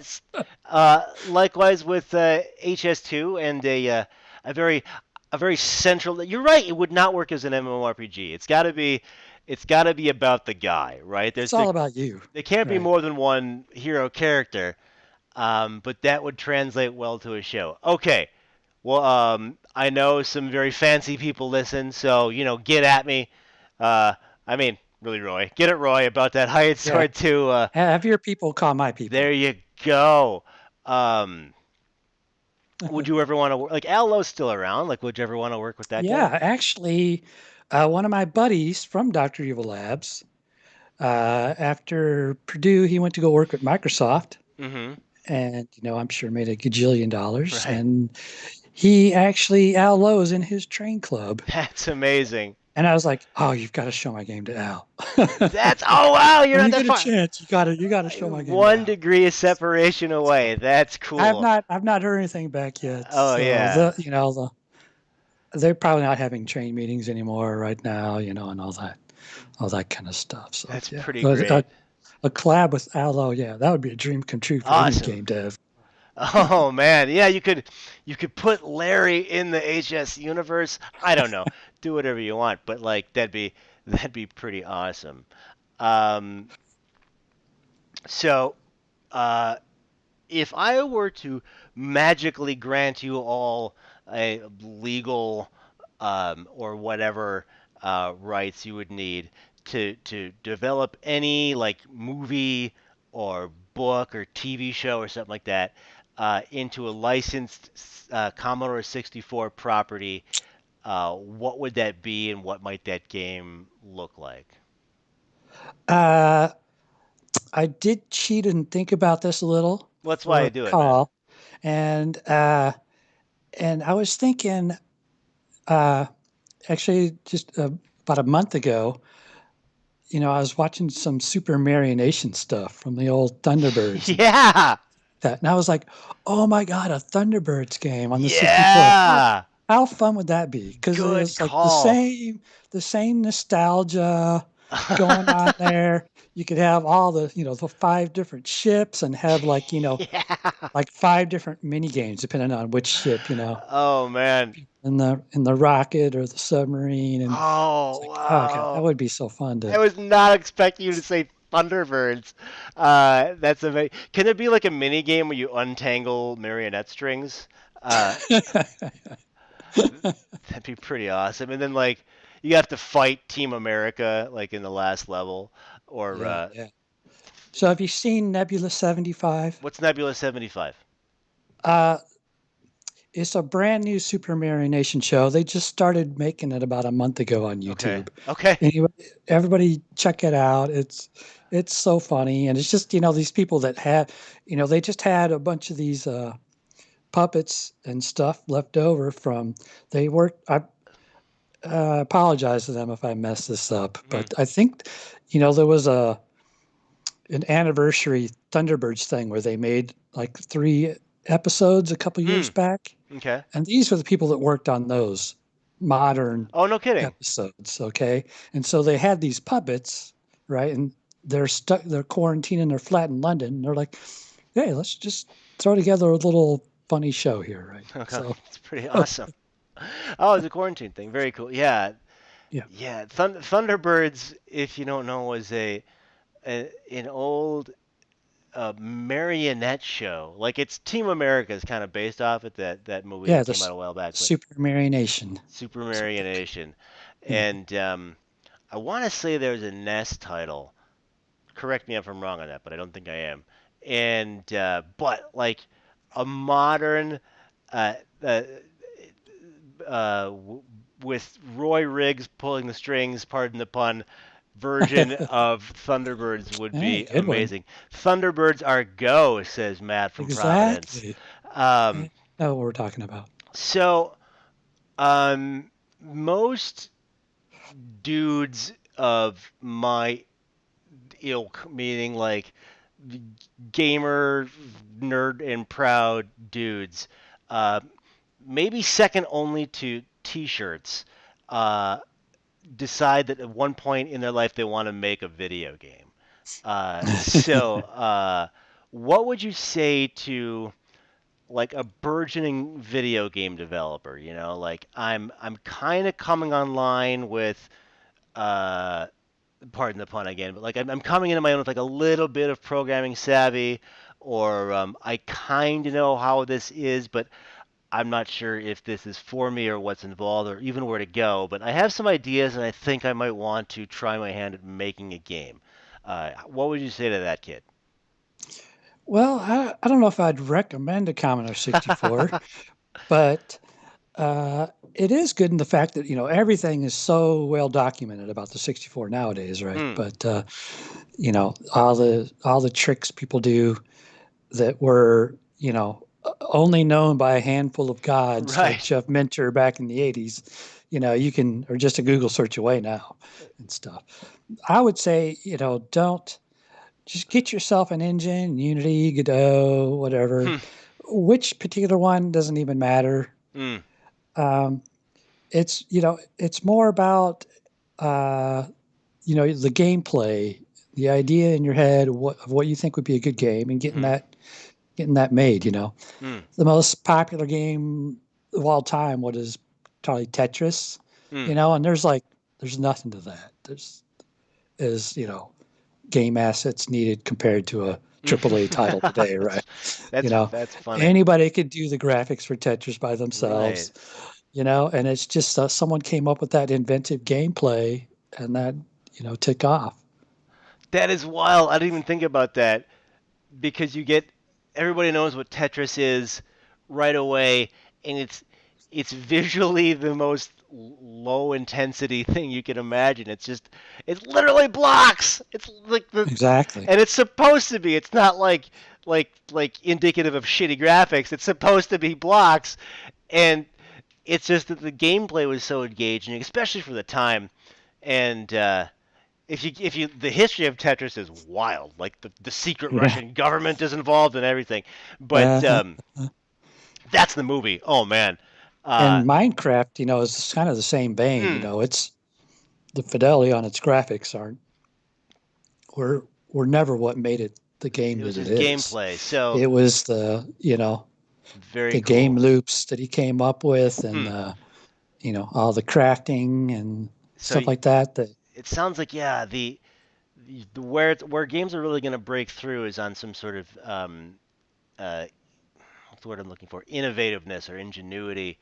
[SPEAKER 1] likewise with HS2 and a very a very central. You're right. It would not work as an MMORPG. It's got to be about the guy, right?
[SPEAKER 2] It's all about you,
[SPEAKER 1] There can't be
[SPEAKER 2] right?
[SPEAKER 1] more than one hero character, but that would translate well to a show. Okay. Well, I know some very fancy people listen, so get at me. Uh, I mean, really, Roy, get at Roy about that hired
[SPEAKER 2] Yeah.
[SPEAKER 1] sword too.
[SPEAKER 2] Have your people call my
[SPEAKER 1] There
[SPEAKER 2] people.
[SPEAKER 1] you go. Um, would you ever want to work like Allo's still around? Like, would you ever want to work with that guy?
[SPEAKER 2] Yeah, actually, one of my buddies from Dr. Evil Labs, after Purdue, he went to go work at Microsoft,
[SPEAKER 1] Mm-hmm.
[SPEAKER 2] and I'm sure made a gajillion dollars.
[SPEAKER 1] Right.
[SPEAKER 2] And he actually Al Lowe's in his train club,
[SPEAKER 1] That's amazing.
[SPEAKER 2] and I was like, "Oh, you've got to show my game to Al.
[SPEAKER 1] That's oh wow, you're
[SPEAKER 2] When
[SPEAKER 1] not
[SPEAKER 2] you
[SPEAKER 1] that
[SPEAKER 2] get a
[SPEAKER 1] far.
[SPEAKER 2] chance, you got to show my game to
[SPEAKER 1] One
[SPEAKER 2] Al."
[SPEAKER 1] degree of separation away.
[SPEAKER 2] So
[SPEAKER 1] That's cool.
[SPEAKER 2] I've not heard anything back yet.
[SPEAKER 1] Oh
[SPEAKER 2] So
[SPEAKER 1] yeah.
[SPEAKER 2] they're probably not having train meetings anymore right now, and all that kind of stuff. So
[SPEAKER 1] That's
[SPEAKER 2] yeah,
[SPEAKER 1] pretty
[SPEAKER 2] but
[SPEAKER 1] great.
[SPEAKER 2] a collab with Allo, yeah, that would be a dream come true for any
[SPEAKER 1] Awesome.
[SPEAKER 2] game dev.
[SPEAKER 1] Oh man, yeah, you could put Larry in the HS universe. I don't know. Do whatever you want, but like that'd be pretty awesome. Um, so uh, if I were to magically grant you all a legal or whatever rights you would need to develop any like movie or book or TV show or something like that into a licensed Commodore 64 property, what would that be and what might that game look like?
[SPEAKER 2] Uh, I did cheat and think about this a little
[SPEAKER 1] Well, that's why
[SPEAKER 2] for
[SPEAKER 1] I
[SPEAKER 2] a
[SPEAKER 1] do it, man.
[SPEAKER 2] call, and uh, and I was thinking, uh, actually, just about a month ago, I was watching some Super Marionation stuff from the old Thunderbirds and
[SPEAKER 1] Yeah,
[SPEAKER 2] that, and I was like, "Oh my god, a Thunderbirds game on the 64!
[SPEAKER 1] yeah.
[SPEAKER 2] How fun would that be?" Because
[SPEAKER 1] Good
[SPEAKER 2] it's like
[SPEAKER 1] call.
[SPEAKER 2] the same nostalgia going on there. You could have all the five different ships and have
[SPEAKER 1] Yeah.
[SPEAKER 2] like five different mini games depending on which ship,
[SPEAKER 1] Oh man.
[SPEAKER 2] in the rocket or the submarine, and it's
[SPEAKER 1] Oh
[SPEAKER 2] like, oh god, that
[SPEAKER 1] wow.
[SPEAKER 2] would be so fun
[SPEAKER 1] I
[SPEAKER 2] to.
[SPEAKER 1] was not expecting you to say Thunderbirds. That's amazing. Can there be like a mini game where you untangle marionette strings? Uh, that'd be pretty awesome. And then like you have to fight Team America like in the last level, or
[SPEAKER 2] Yeah, yeah. So have you seen Nebula 75?
[SPEAKER 1] what's Nebula 75?
[SPEAKER 2] Uh, it's a brand new Super Mario Nation show. They just started making it about a month ago on
[SPEAKER 1] Okay.
[SPEAKER 2] YouTube.
[SPEAKER 1] Okay.
[SPEAKER 2] Anyway, everybody check it out. It's so funny, and it's just these people that have they just had a bunch of these puppets and stuff left over from they worked. I apologize to them if I mess this up,
[SPEAKER 1] Hmm.
[SPEAKER 2] but I think there was an anniversary Thunderbirds thing where they made like 3 episodes a couple
[SPEAKER 1] Hmm.
[SPEAKER 2] years back,
[SPEAKER 1] Okay.
[SPEAKER 2] and these were the people that worked on those modern
[SPEAKER 1] Oh, no kidding.
[SPEAKER 2] episodes. Okay, and so they had these puppets, right, and they're quarantined and they're flat in London, and they're like, hey, let's just throw together a little funny show here, right?
[SPEAKER 1] Okay.
[SPEAKER 2] So
[SPEAKER 1] It's pretty awesome. Oh, it's a quarantine thing. Very cool. Yeah.
[SPEAKER 2] yeah.
[SPEAKER 1] Yeah. Thunderbirds, if you don't know, was an old a marionette show. Like it's Team America is kind of based off it, that movie
[SPEAKER 2] Yeah,
[SPEAKER 1] that
[SPEAKER 2] the
[SPEAKER 1] came out a while back, but
[SPEAKER 2] Super Marionation.
[SPEAKER 1] Super
[SPEAKER 2] So,
[SPEAKER 1] Marionation.
[SPEAKER 2] yeah.
[SPEAKER 1] And I want to say there's a NES title. Correct me if I'm wrong on that, but I don't think I am. And but like a modern uh, uh, w- with Roy Riggs pulling the strings, pardon the pun, version of Thunderbirds would
[SPEAKER 2] Yeah,
[SPEAKER 1] be
[SPEAKER 2] good one.
[SPEAKER 1] amazing. Thunderbirds are go, says Matt from Providence.
[SPEAKER 2] Exactly.
[SPEAKER 1] Um,
[SPEAKER 2] I know what we're talking about.
[SPEAKER 1] so most dudes of my ilk, meaning like gamer, nerd, and proud dudes, uh, maybe second only to T-shirts, uh, decide that at one point in their life they want to make a video game. What would you say to like a burgeoning video game developer? You know, like I'm kind of coming online with uh, pardon the pun again, but like I'm coming into my own with like a little bit of programming savvy, or I kind of know how this is, but I'm not sure if this is for me or what's involved or even where to go. But I have some ideas, and I think I might want to try my hand at making a game. What would you say to that, kid?
[SPEAKER 2] Well, I don't know if I'd recommend a Commodore 64, but it is good in the fact that, everything is so well documented about the 64 nowadays, right?
[SPEAKER 1] Hmm.
[SPEAKER 2] But, all the tricks people do that were, only known by a handful of gods like
[SPEAKER 1] Right.
[SPEAKER 2] Jeff Minter back in the 80s, you can, or just a Google search away now and stuff. I would say, don't just get yourself an engine, Unity, Godot, whatever.
[SPEAKER 1] Hmm.
[SPEAKER 2] Which particular one doesn't even matter.
[SPEAKER 1] Hmm.
[SPEAKER 2] Um, it's more about, uh, the gameplay, the idea in your head of what you think would be a good game, and getting
[SPEAKER 1] Hmm.
[SPEAKER 2] that made.
[SPEAKER 1] Hmm.
[SPEAKER 2] The most popular game of all time, what is probably Tetris,
[SPEAKER 1] Hmm.
[SPEAKER 2] and there's nothing to that. There's is game assets needed compared to a AAA title today, right? You know,
[SPEAKER 1] That's funny.
[SPEAKER 2] anybody could do the graphics for Tetris by
[SPEAKER 1] Right.
[SPEAKER 2] themselves, and it's just someone came up with that inventive gameplay, and that took off.
[SPEAKER 1] That is wild. I didn't even think about that because you get everybody knows what Tetris is right away, and it's visually the most low intensity thing you can imagine. It's literally blocks. It's like the
[SPEAKER 2] Exactly.
[SPEAKER 1] and it's supposed to be. It's not like indicative of shitty graphics. It's supposed to be blocks, and it's just that the gameplay was so engaging, especially for the time, and if you the history of Tetris is wild. Like the secret
[SPEAKER 2] Yeah.
[SPEAKER 1] Russian government is involved and everything. But
[SPEAKER 2] Uh,
[SPEAKER 1] that's the movie. Oh man. Uh,
[SPEAKER 2] and Minecraft, is kind of the same vein.
[SPEAKER 1] mm,
[SPEAKER 2] It's the fidelity on its graphics aren't were never what made it the game
[SPEAKER 1] it was
[SPEAKER 2] that it
[SPEAKER 1] his
[SPEAKER 2] is.
[SPEAKER 1] gameplay. So
[SPEAKER 2] It was
[SPEAKER 1] very
[SPEAKER 2] the game
[SPEAKER 1] cool.
[SPEAKER 2] loops that he came up with, and
[SPEAKER 1] Hmm.
[SPEAKER 2] all the crafting and
[SPEAKER 1] So
[SPEAKER 2] stuff like that. That
[SPEAKER 1] it sounds like yeah the where games are really going to break through is on some sort of uh, what's the word I'm looking for? Innovativeness or ingenuity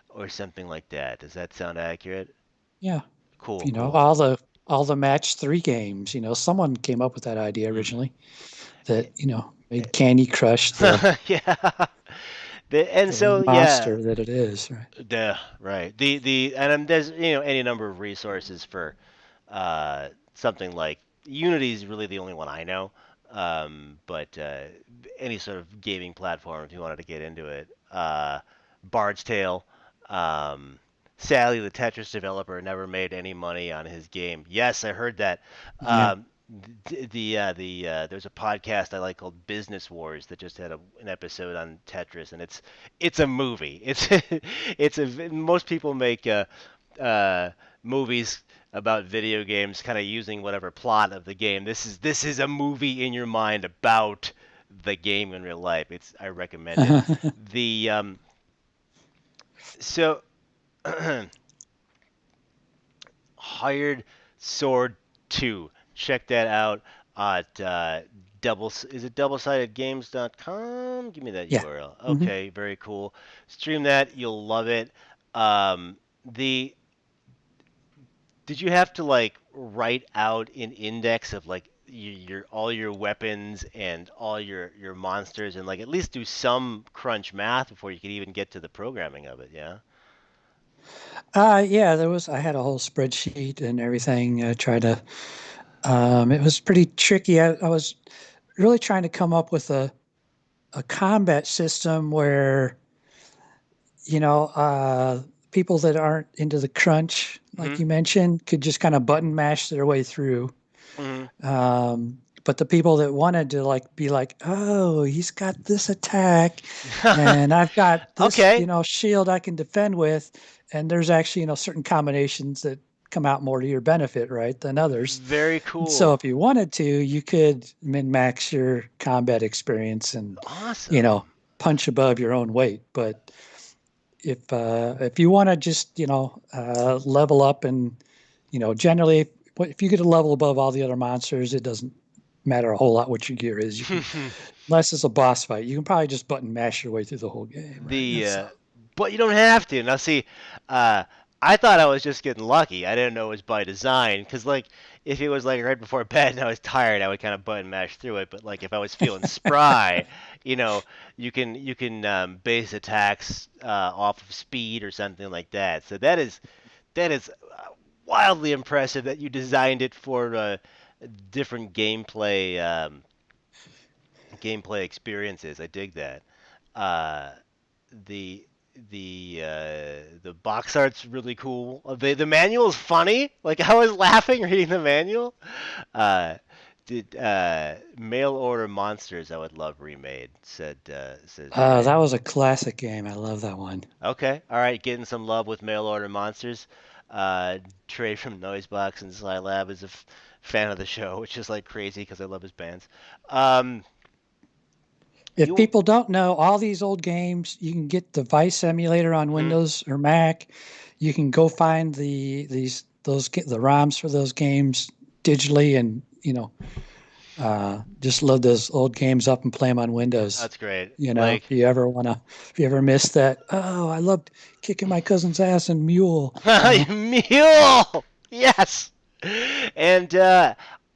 [SPEAKER 1] or something like that. Does that sound accurate?
[SPEAKER 2] yeah,
[SPEAKER 1] Cool,
[SPEAKER 2] you know
[SPEAKER 1] cool.
[SPEAKER 2] all the all the match three games. Someone came up with that idea
[SPEAKER 1] Hmm.
[SPEAKER 2] originally. That made Candy Crush
[SPEAKER 1] Yeah. And
[SPEAKER 2] the
[SPEAKER 1] so yeah,
[SPEAKER 2] monster that it is. Right?
[SPEAKER 1] right. There's any number of resources for something like Unity is really the only one I know. But any sort of gaming platform if you wanted to get into it. Bard's Tale. Um, Sadly, the Tetris developer never made any money on his game. Yes, I heard that.
[SPEAKER 2] Yeah.
[SPEAKER 1] Um, there's a podcast I like called Business Wars that just had an episode on Tetris, and it's a movie. Most people make uh, movies about video games, kind of using whatever plot of the game. This is a movie in your mind about the game in real life. I recommend it. The so Hired Sword 2. Check that out at is it doublesidedgames.com? Give me that
[SPEAKER 2] Yeah.
[SPEAKER 1] URL.
[SPEAKER 2] Hmm.
[SPEAKER 1] Okay, very cool. Stream that, you'll love it. The did you have to like write out an index of like your all your weapons and all your monsters and like at least do some crunch math before you could even get to the programming of it, yeah?
[SPEAKER 2] Yeah, I had a whole spreadsheet and everything. Tried to, it was pretty tricky. I was really trying to come up with a combat system where, you know, people that aren't into the crunch, like
[SPEAKER 1] Mhm.
[SPEAKER 2] you mentioned, could just kind of button mash their way through.
[SPEAKER 1] Mhm.
[SPEAKER 2] But the people that wanted to like be like, oh, he's got this attack, and I've got this,
[SPEAKER 1] Okay.
[SPEAKER 2] shield I can defend with, and there's actually, certain combinations that come out more to your benefit, right, than others.
[SPEAKER 1] Very
[SPEAKER 2] And so
[SPEAKER 1] cool.
[SPEAKER 2] if you wanted to, you could min max your combat experience and, you
[SPEAKER 1] Awesome.
[SPEAKER 2] know, punch above your own weight. But if you want to just, level up and, generally if you get a level above all the other monsters, it doesn't matter a whole lot what your gear is. You can, unless it's a boss fight, you can probably just button mash your way through the whole game, right?
[SPEAKER 1] the
[SPEAKER 2] So,
[SPEAKER 1] but you don't have to. Now see, uh I thought I was just getting lucky. I didn't know it was by design cuz like if it was like right before bed and I was tired, I would kind of button mash through it, but like if I was feeling spry, you know, you can base attacks off of speed or something like that. So that is wildly impressive that you designed it for different gameplay experiences. I dig that. Uh, the the box art's really cool. The manual's funny. Like I was laughing reading the manual. Uh, did mail order monsters I would love remade, says
[SPEAKER 2] that
[SPEAKER 1] Trey.
[SPEAKER 2] was a classic game. I love that one.
[SPEAKER 1] Okay, all right, getting some love with mail order monsters. Uh, Trey from Noisebox and Sly Lab is a fan of the show, which is like crazy because I love his bands. Um,
[SPEAKER 2] If
[SPEAKER 1] you
[SPEAKER 2] people don't know, all these old games, you can get Device Emulator on
[SPEAKER 1] mhm.
[SPEAKER 2] Windows or Mac. You can go find the ROMs for those games digitally, and just load those old games up and play them on Windows.
[SPEAKER 1] That's great.
[SPEAKER 2] If you ever if you ever miss that, oh, I loved kicking my cousin's ass in Mule.
[SPEAKER 1] Mule! Yes! And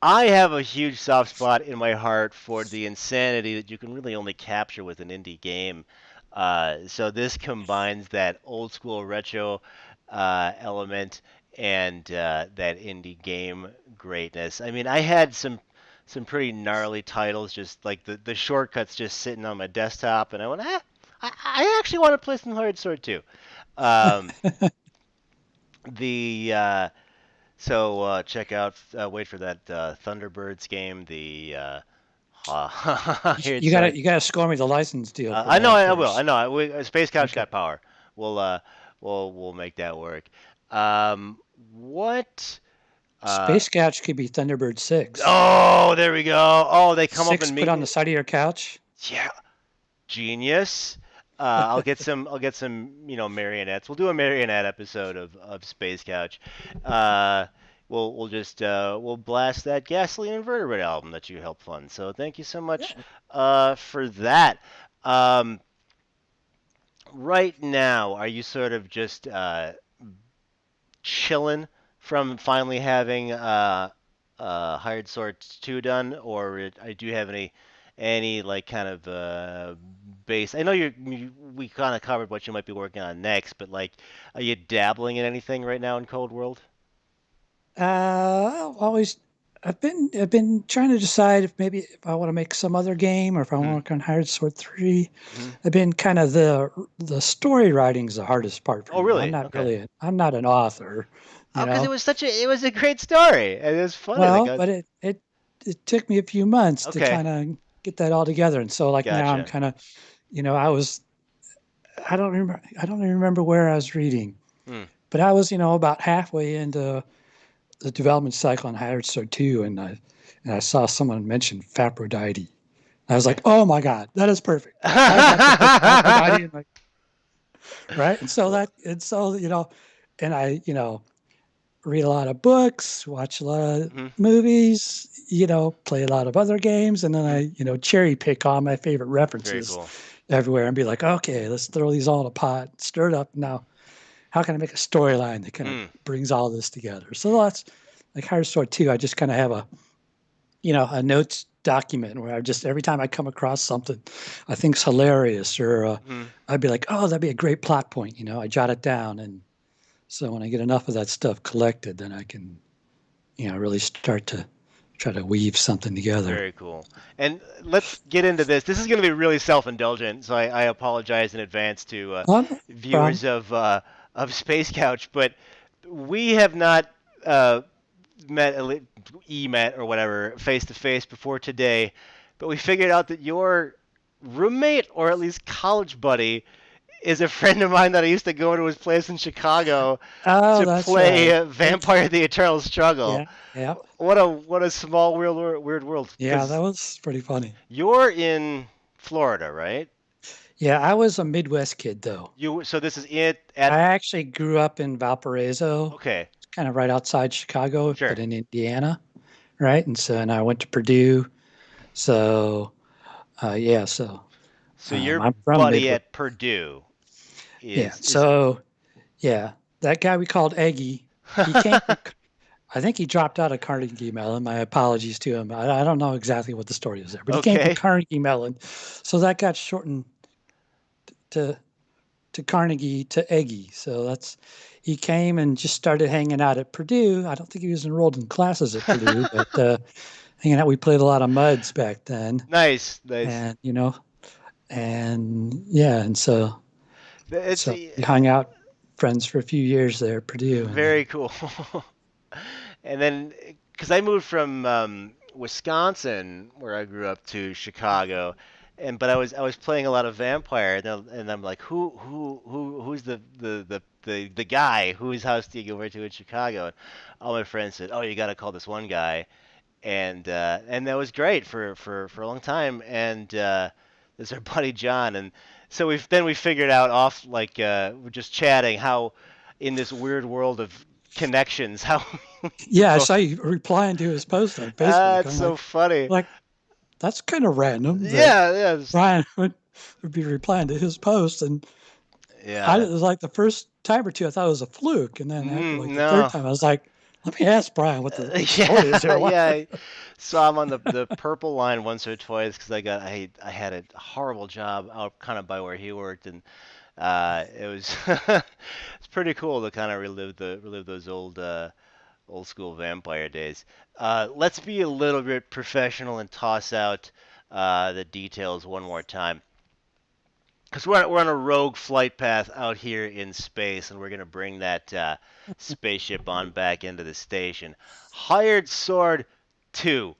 [SPEAKER 1] I have a huge soft spot in my heart for the insanity that you can really only capture with an indie game. So this combines that old school retro element and that indie game greatness. I mean, I had some pretty gnarly titles, just like the shortcuts just sitting on my desktop, and I went, I actually want to play some Hard Sword too. Um, the check out wait for that Thunderbirds game. Here
[SPEAKER 2] You
[SPEAKER 1] sorry.
[SPEAKER 2] gotta score me the license deal for
[SPEAKER 1] I know
[SPEAKER 2] that
[SPEAKER 1] I will. I
[SPEAKER 2] first.
[SPEAKER 1] know. Space Couch
[SPEAKER 2] Okay.
[SPEAKER 1] got power. We'll we'll make that work. What? Uh,
[SPEAKER 2] Space Couch could be Thunderbird 6.
[SPEAKER 1] oh, there we go. Oh, they come up
[SPEAKER 2] Six
[SPEAKER 1] and
[SPEAKER 2] put
[SPEAKER 1] meet
[SPEAKER 2] on
[SPEAKER 1] me.
[SPEAKER 2] the side of your couch.
[SPEAKER 1] Yeah, genius. I'll get some, marionettes. We'll do a marionette episode of Space Couch. Uh, we'll just we'll blast that Gasoline Invertebrate album that you helped fund. So thank you so much
[SPEAKER 2] Yeah.
[SPEAKER 1] for that. Um, right now, are you sort of just chilling from finally having Hired Swords 2 done, or do you have any like kind of base? I know we kind of covered what you might be working on next, but like, are you dabbling in anything right now in Cold World?
[SPEAKER 2] Always. I've been trying to decide if I want to make some other game or if I want to
[SPEAKER 1] Hmm.
[SPEAKER 2] work on Hired Sword 3.
[SPEAKER 1] Hmm.
[SPEAKER 2] I've been kind of the story writing is the hardest part for
[SPEAKER 1] Oh,
[SPEAKER 2] me. I'm
[SPEAKER 1] really?
[SPEAKER 2] not
[SPEAKER 1] Okay.
[SPEAKER 2] I'm not an author,
[SPEAKER 1] Oh,
[SPEAKER 2] you
[SPEAKER 1] because
[SPEAKER 2] know.
[SPEAKER 1] it was a great story and it was funny. Like,
[SPEAKER 2] Well, but it took me a few months to
[SPEAKER 1] okay,
[SPEAKER 2] kind of get that all together. And so like now I'm
[SPEAKER 1] gotcha.
[SPEAKER 2] kind of, I don't even remember where I was reading,
[SPEAKER 1] Hmm.
[SPEAKER 2] but I was, about halfway into the development cycle on Hired Sword 2, and I saw someone mention Aphrodite. I was
[SPEAKER 1] Okay.
[SPEAKER 2] like, oh my God, that is perfect. I've got to put Aphrodite in right. And so
[SPEAKER 1] Well,
[SPEAKER 2] and I, read a lot of books, watch a lot of
[SPEAKER 1] Hmm.
[SPEAKER 2] movies, play a lot of other games, and then
[SPEAKER 1] Hmm.
[SPEAKER 2] cherry pick all my favorite
[SPEAKER 1] Very
[SPEAKER 2] references
[SPEAKER 1] cool.
[SPEAKER 2] everywhere and be like, okay, let's throw these all in a pot, stir it up. Now, how can I make a storyline that kind of
[SPEAKER 1] Mm.
[SPEAKER 2] brings all this together? So that's like Hard Sword 2. I just kind of have a notes document where I just, every time I come across something I think's hilarious, or
[SPEAKER 1] Hmm.
[SPEAKER 2] I'd be like, oh, that'd be a great plot point. I jot it down. And so when I get enough of that stuff collected, then I can, really start to try to weave something together.
[SPEAKER 1] Very cool. And let's get into this. This is going to be really self-indulgent, so I apologize in advance to
[SPEAKER 2] Oh, no problem.
[SPEAKER 1] viewers of Space Couch, but we have not uh, met met or whatever face to face before today, but we figured out that your roommate or at least college buddy is a friend of mine that I used to go to his place in Chicago
[SPEAKER 2] Oh,
[SPEAKER 1] to
[SPEAKER 2] that's
[SPEAKER 1] play
[SPEAKER 2] right.
[SPEAKER 1] Vampire: The Eternal Struggle.
[SPEAKER 2] Yeah, yeah,
[SPEAKER 1] What a small weird world.
[SPEAKER 2] yeah. That
[SPEAKER 1] Because
[SPEAKER 2] was pretty funny.
[SPEAKER 1] you're in Florida, right?
[SPEAKER 2] Yeah, I was a Midwest kid though.
[SPEAKER 1] So this is it
[SPEAKER 2] I
[SPEAKER 1] at
[SPEAKER 2] actually grew up in Valparaiso,
[SPEAKER 1] okay,
[SPEAKER 2] kind of right outside Chicago, but
[SPEAKER 1] sure.
[SPEAKER 2] in Indiana, right? And I went to Purdue. So, yeah, so
[SPEAKER 1] So your
[SPEAKER 2] I'm from
[SPEAKER 1] buddy
[SPEAKER 2] Midwest.
[SPEAKER 1] at Purdue
[SPEAKER 2] Yeah.
[SPEAKER 1] is
[SPEAKER 2] So, yeah, that guy we called Eggy, he came from, I think he dropped out of Carnegie Mellon. My apologies to him. I don't know exactly what the story is there, but he came from
[SPEAKER 1] okay.
[SPEAKER 2] Carnegie Mellon. So that got shortened to Carnegie to Eggy. So he came and just started hanging out at Purdue. I don't think he was enrolled in classes at Purdue, but hanging out. We played a lot of muds back then,
[SPEAKER 1] Nice, nice.
[SPEAKER 2] and and yeah, and
[SPEAKER 1] It's
[SPEAKER 2] so we hung out, friends for a few years there at Purdue, and then
[SPEAKER 1] very cool. And then, because I moved from Wisconsin, where I grew up, to Chicago, but I was playing a lot of Vampire, and I'm like, who's the guy whose house do you go over to in Chicago? And all my friends said, oh, you got to call this one guy, and that was great for a long time. And this is our buddy John, and so we figured out off like we're just chatting how in this weird world of connections how we
[SPEAKER 2] yeah, I
[SPEAKER 1] both
[SPEAKER 2] saw you replying to his post on Facebook.
[SPEAKER 1] it's
[SPEAKER 2] I'm
[SPEAKER 1] so funny.
[SPEAKER 2] like that's kind of random that
[SPEAKER 1] Yeah, yeah,
[SPEAKER 2] Brian would be replying to his post, and
[SPEAKER 1] yeah.
[SPEAKER 2] it was like the first time or two I thought it was a fluke, and then after like the third
[SPEAKER 1] No.
[SPEAKER 2] time I was like, let me ask Brian what the story is
[SPEAKER 1] Yeah,
[SPEAKER 2] here.
[SPEAKER 1] yeah. I saw him on the purple line once or twice because I had a horrible job out kind of by where he worked, and it was it's pretty cool to kind of relive those old school vampire days. Let's be a little bit professional and toss out the details one more time. Because we're on a rogue flight path out here in space, and we're going to bring that spaceship on back into the station. Hired Sword 2,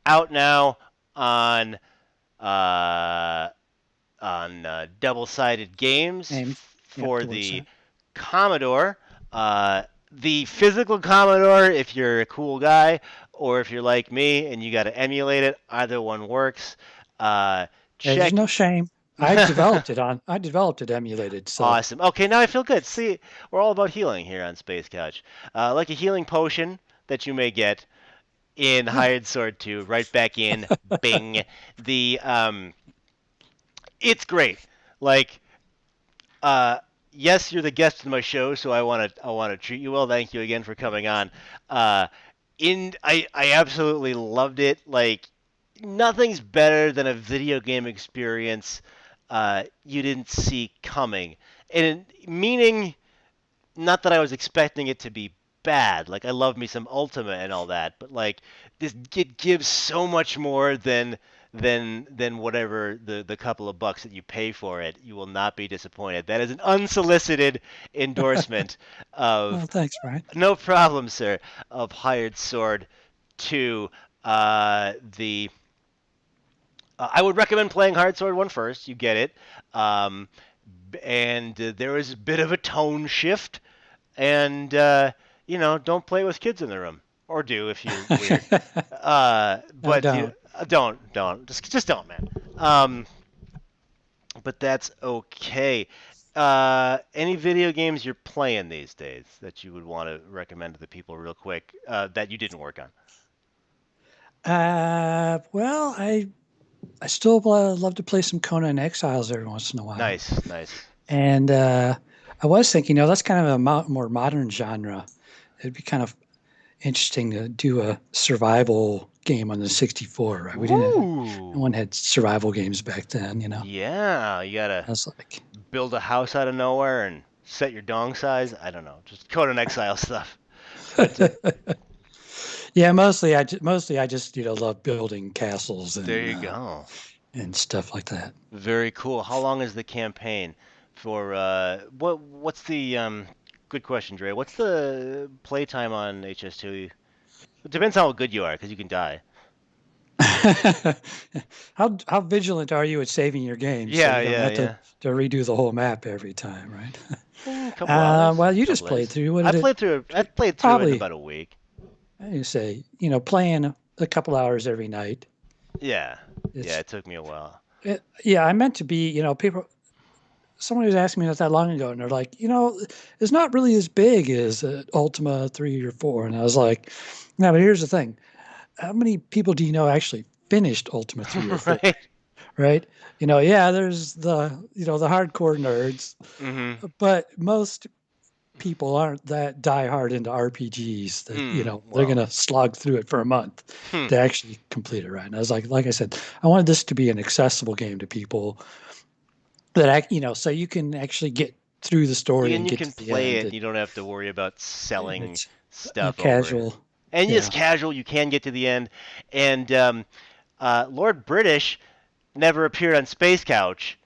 [SPEAKER 1] out now on uh, double-sided games
[SPEAKER 2] Name, yep,
[SPEAKER 1] for
[SPEAKER 2] double
[SPEAKER 1] the
[SPEAKER 2] check.
[SPEAKER 1] Commodore. The physical Commodore, if you're a cool guy, or if you're like me and you got to emulate it, either one works.
[SPEAKER 2] Yeah, there's
[SPEAKER 1] Check.
[SPEAKER 2] no shame. I developed it emulated. So
[SPEAKER 1] Awesome. Okay, now I feel good. See, we're all about healing here on Space Couch. Like a healing potion that you may get in Hired Sword 2, right back in. Bing. The it's great. Like, uh, yes, you're the guest of my show, so I want to treat you well. Thank you again for coming on. Uh, I absolutely loved it. Like, nothing's better than a video game experience you didn't see coming. And meaning, not that I was expecting it to be bad. Like I love me some Ultima and all that, but like this, it gives so much more than whatever the couple of bucks that you pay for it. You will not be disappointed. That is an unsolicited endorsement
[SPEAKER 2] well,
[SPEAKER 1] of
[SPEAKER 2] thanks, Brian.
[SPEAKER 1] no problem, sir, of Hired Sword to the I would recommend playing Hard Sword 1 first. You get it. Um, and there was a bit of a tone shift. And, don't play with kids in the room. Or do if you're weird.
[SPEAKER 2] No,
[SPEAKER 1] But
[SPEAKER 2] don't.
[SPEAKER 1] don't. Just don't, man. But that's okay. Any video games you're playing these days that you would want to recommend to the people real quick that you didn't work on?
[SPEAKER 2] Well, I still love to play some Conan Exiles every once in a while,
[SPEAKER 1] Nice, nice.
[SPEAKER 2] and I was thinking, that's kind of a more modern genre. It'd be kind of interesting to do a survival game on the 64, right? We didn't, no
[SPEAKER 1] Ooh.
[SPEAKER 2] one had survival games back then.
[SPEAKER 1] Yeah, you gotta
[SPEAKER 2] I was like,
[SPEAKER 1] build a house out of nowhere and set your dong size. I don't know, just Conan Exile stuff. But
[SPEAKER 2] yeah, mostly I just love building castles
[SPEAKER 1] there you go.
[SPEAKER 2] and stuff like that.
[SPEAKER 1] Very cool. How long is the campaign for what's the good question, Dre. What's the playtime on HS2? It depends how good you are, because you can die.
[SPEAKER 2] How vigilant are you at saving your game so
[SPEAKER 1] Yeah,
[SPEAKER 2] you don't
[SPEAKER 1] yeah,
[SPEAKER 2] have to,
[SPEAKER 1] yeah.
[SPEAKER 2] to redo the whole map every time, right?
[SPEAKER 1] A couple hours,
[SPEAKER 2] Well, you just
[SPEAKER 1] couple
[SPEAKER 2] played
[SPEAKER 1] days.
[SPEAKER 2] through. What
[SPEAKER 1] I
[SPEAKER 2] did it?
[SPEAKER 1] played through. I played through it in
[SPEAKER 2] Probably,
[SPEAKER 1] about a week.
[SPEAKER 2] I say, playing a couple hours every night.
[SPEAKER 1] Yeah, yeah.
[SPEAKER 2] It's
[SPEAKER 1] It took me a while.
[SPEAKER 2] yeah. I meant to be. People. Someone was asking me not that long ago, and they're like, it's not really as big as Ultima 3 or 4, and I was like, no, but here's the thing: how many people do you know actually finished Ultima 3 or 4?
[SPEAKER 1] Right.
[SPEAKER 2] Right? Yeah, there's the hardcore nerds,
[SPEAKER 1] Mm-hmm.
[SPEAKER 2] but most people aren't that diehard into RPGs that they're
[SPEAKER 1] Well.
[SPEAKER 2] gonna slog through it for a month
[SPEAKER 1] Hmm.
[SPEAKER 2] to actually complete it right. And I was like I said, I wanted this to be an accessible game to people that so you can actually get through the story and
[SPEAKER 1] And you
[SPEAKER 2] get
[SPEAKER 1] can
[SPEAKER 2] to the
[SPEAKER 1] play
[SPEAKER 2] end.
[SPEAKER 1] it, and you don't have to worry about
[SPEAKER 2] And
[SPEAKER 1] selling
[SPEAKER 2] it's
[SPEAKER 1] stuff over.
[SPEAKER 2] casual.
[SPEAKER 1] And it's
[SPEAKER 2] Yeah.
[SPEAKER 1] casual. You can get to the end. And Lord British never appeared on Space Couch,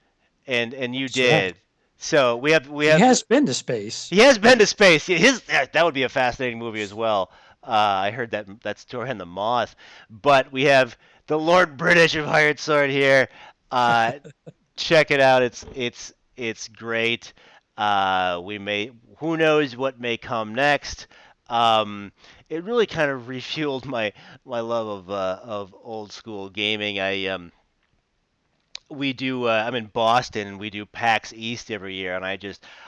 [SPEAKER 1] and you
[SPEAKER 2] That's right.
[SPEAKER 1] did. So we
[SPEAKER 2] He
[SPEAKER 1] have
[SPEAKER 2] has been to space.
[SPEAKER 1] he has been to space. That would be a fascinating movie as well. I heard that story in the Moth, but we have the Lord British of Hired Sword here. Uh, Check it out. It's great. We may who knows what may come next. It really kind of refueled my love of old school gaming. We do I'm in Boston and we do PAX East every year, and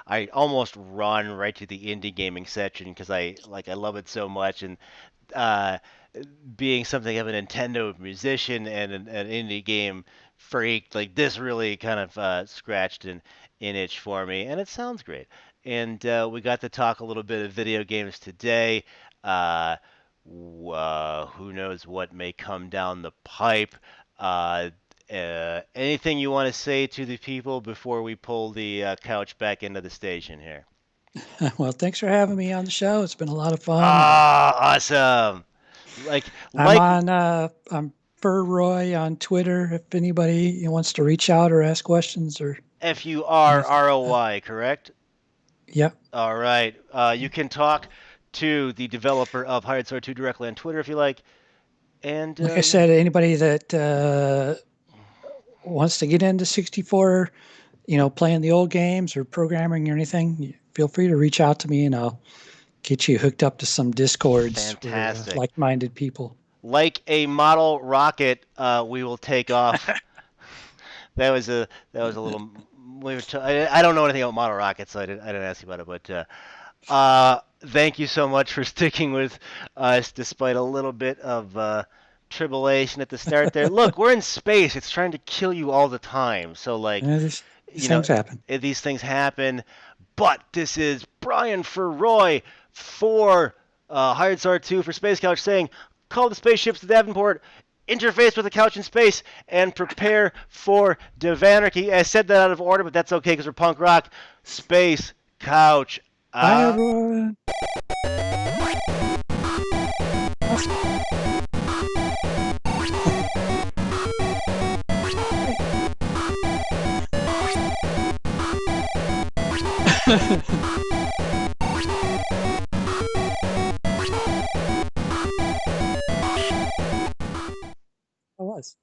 [SPEAKER 1] I almost run right to the indie gaming section because I love it so much. And uh, being something of a Nintendo musician and an indie game freak, like this really kind of scratched an itch for me, and it sounds great. And we got to talk a little bit of video games today. Uh, who knows what may come down the pipe? Uh, Anything you want to say to the people before we pull the couch back into the station here?
[SPEAKER 2] Well, thanks for having me on the show. It's been a lot of fun, and
[SPEAKER 1] Ah, awesome! Like
[SPEAKER 2] I'm
[SPEAKER 1] like
[SPEAKER 2] on I'm Furroy on Twitter. If anybody wants to reach out or ask questions or anything like that.
[SPEAKER 1] FURROY, correct?
[SPEAKER 2] Yeah.
[SPEAKER 1] All right. You can talk to the developer of Hired Sword 2 directly on Twitter if you like. And
[SPEAKER 2] Like I
[SPEAKER 1] yeah,
[SPEAKER 2] said, anybody that wants to get into 64, playing the old games or programming or anything, feel free to reach out to me and I'll get you hooked up to some discords where
[SPEAKER 1] fantastic.
[SPEAKER 2] like-minded people.
[SPEAKER 1] Like a model rocket, we will take off. That was a little. I don't know anything about model rockets, so I didn't ask you about it. But thank you so much for sticking with us despite a little bit of tribulation at the start there. Look, we're in space. It's trying to kill you all the time. So like,
[SPEAKER 2] These things happen.
[SPEAKER 1] these things happen. But this is Brian Roy for Hired Sword 2 for Space Couch saying, call the spaceships to Davenport, interface with the couch in space, and prepare for Devanarchy. I said that out of order, but that's okay because we're punk rock. Space Couch
[SPEAKER 2] Bye,
[SPEAKER 1] out.
[SPEAKER 2] everyone. I was.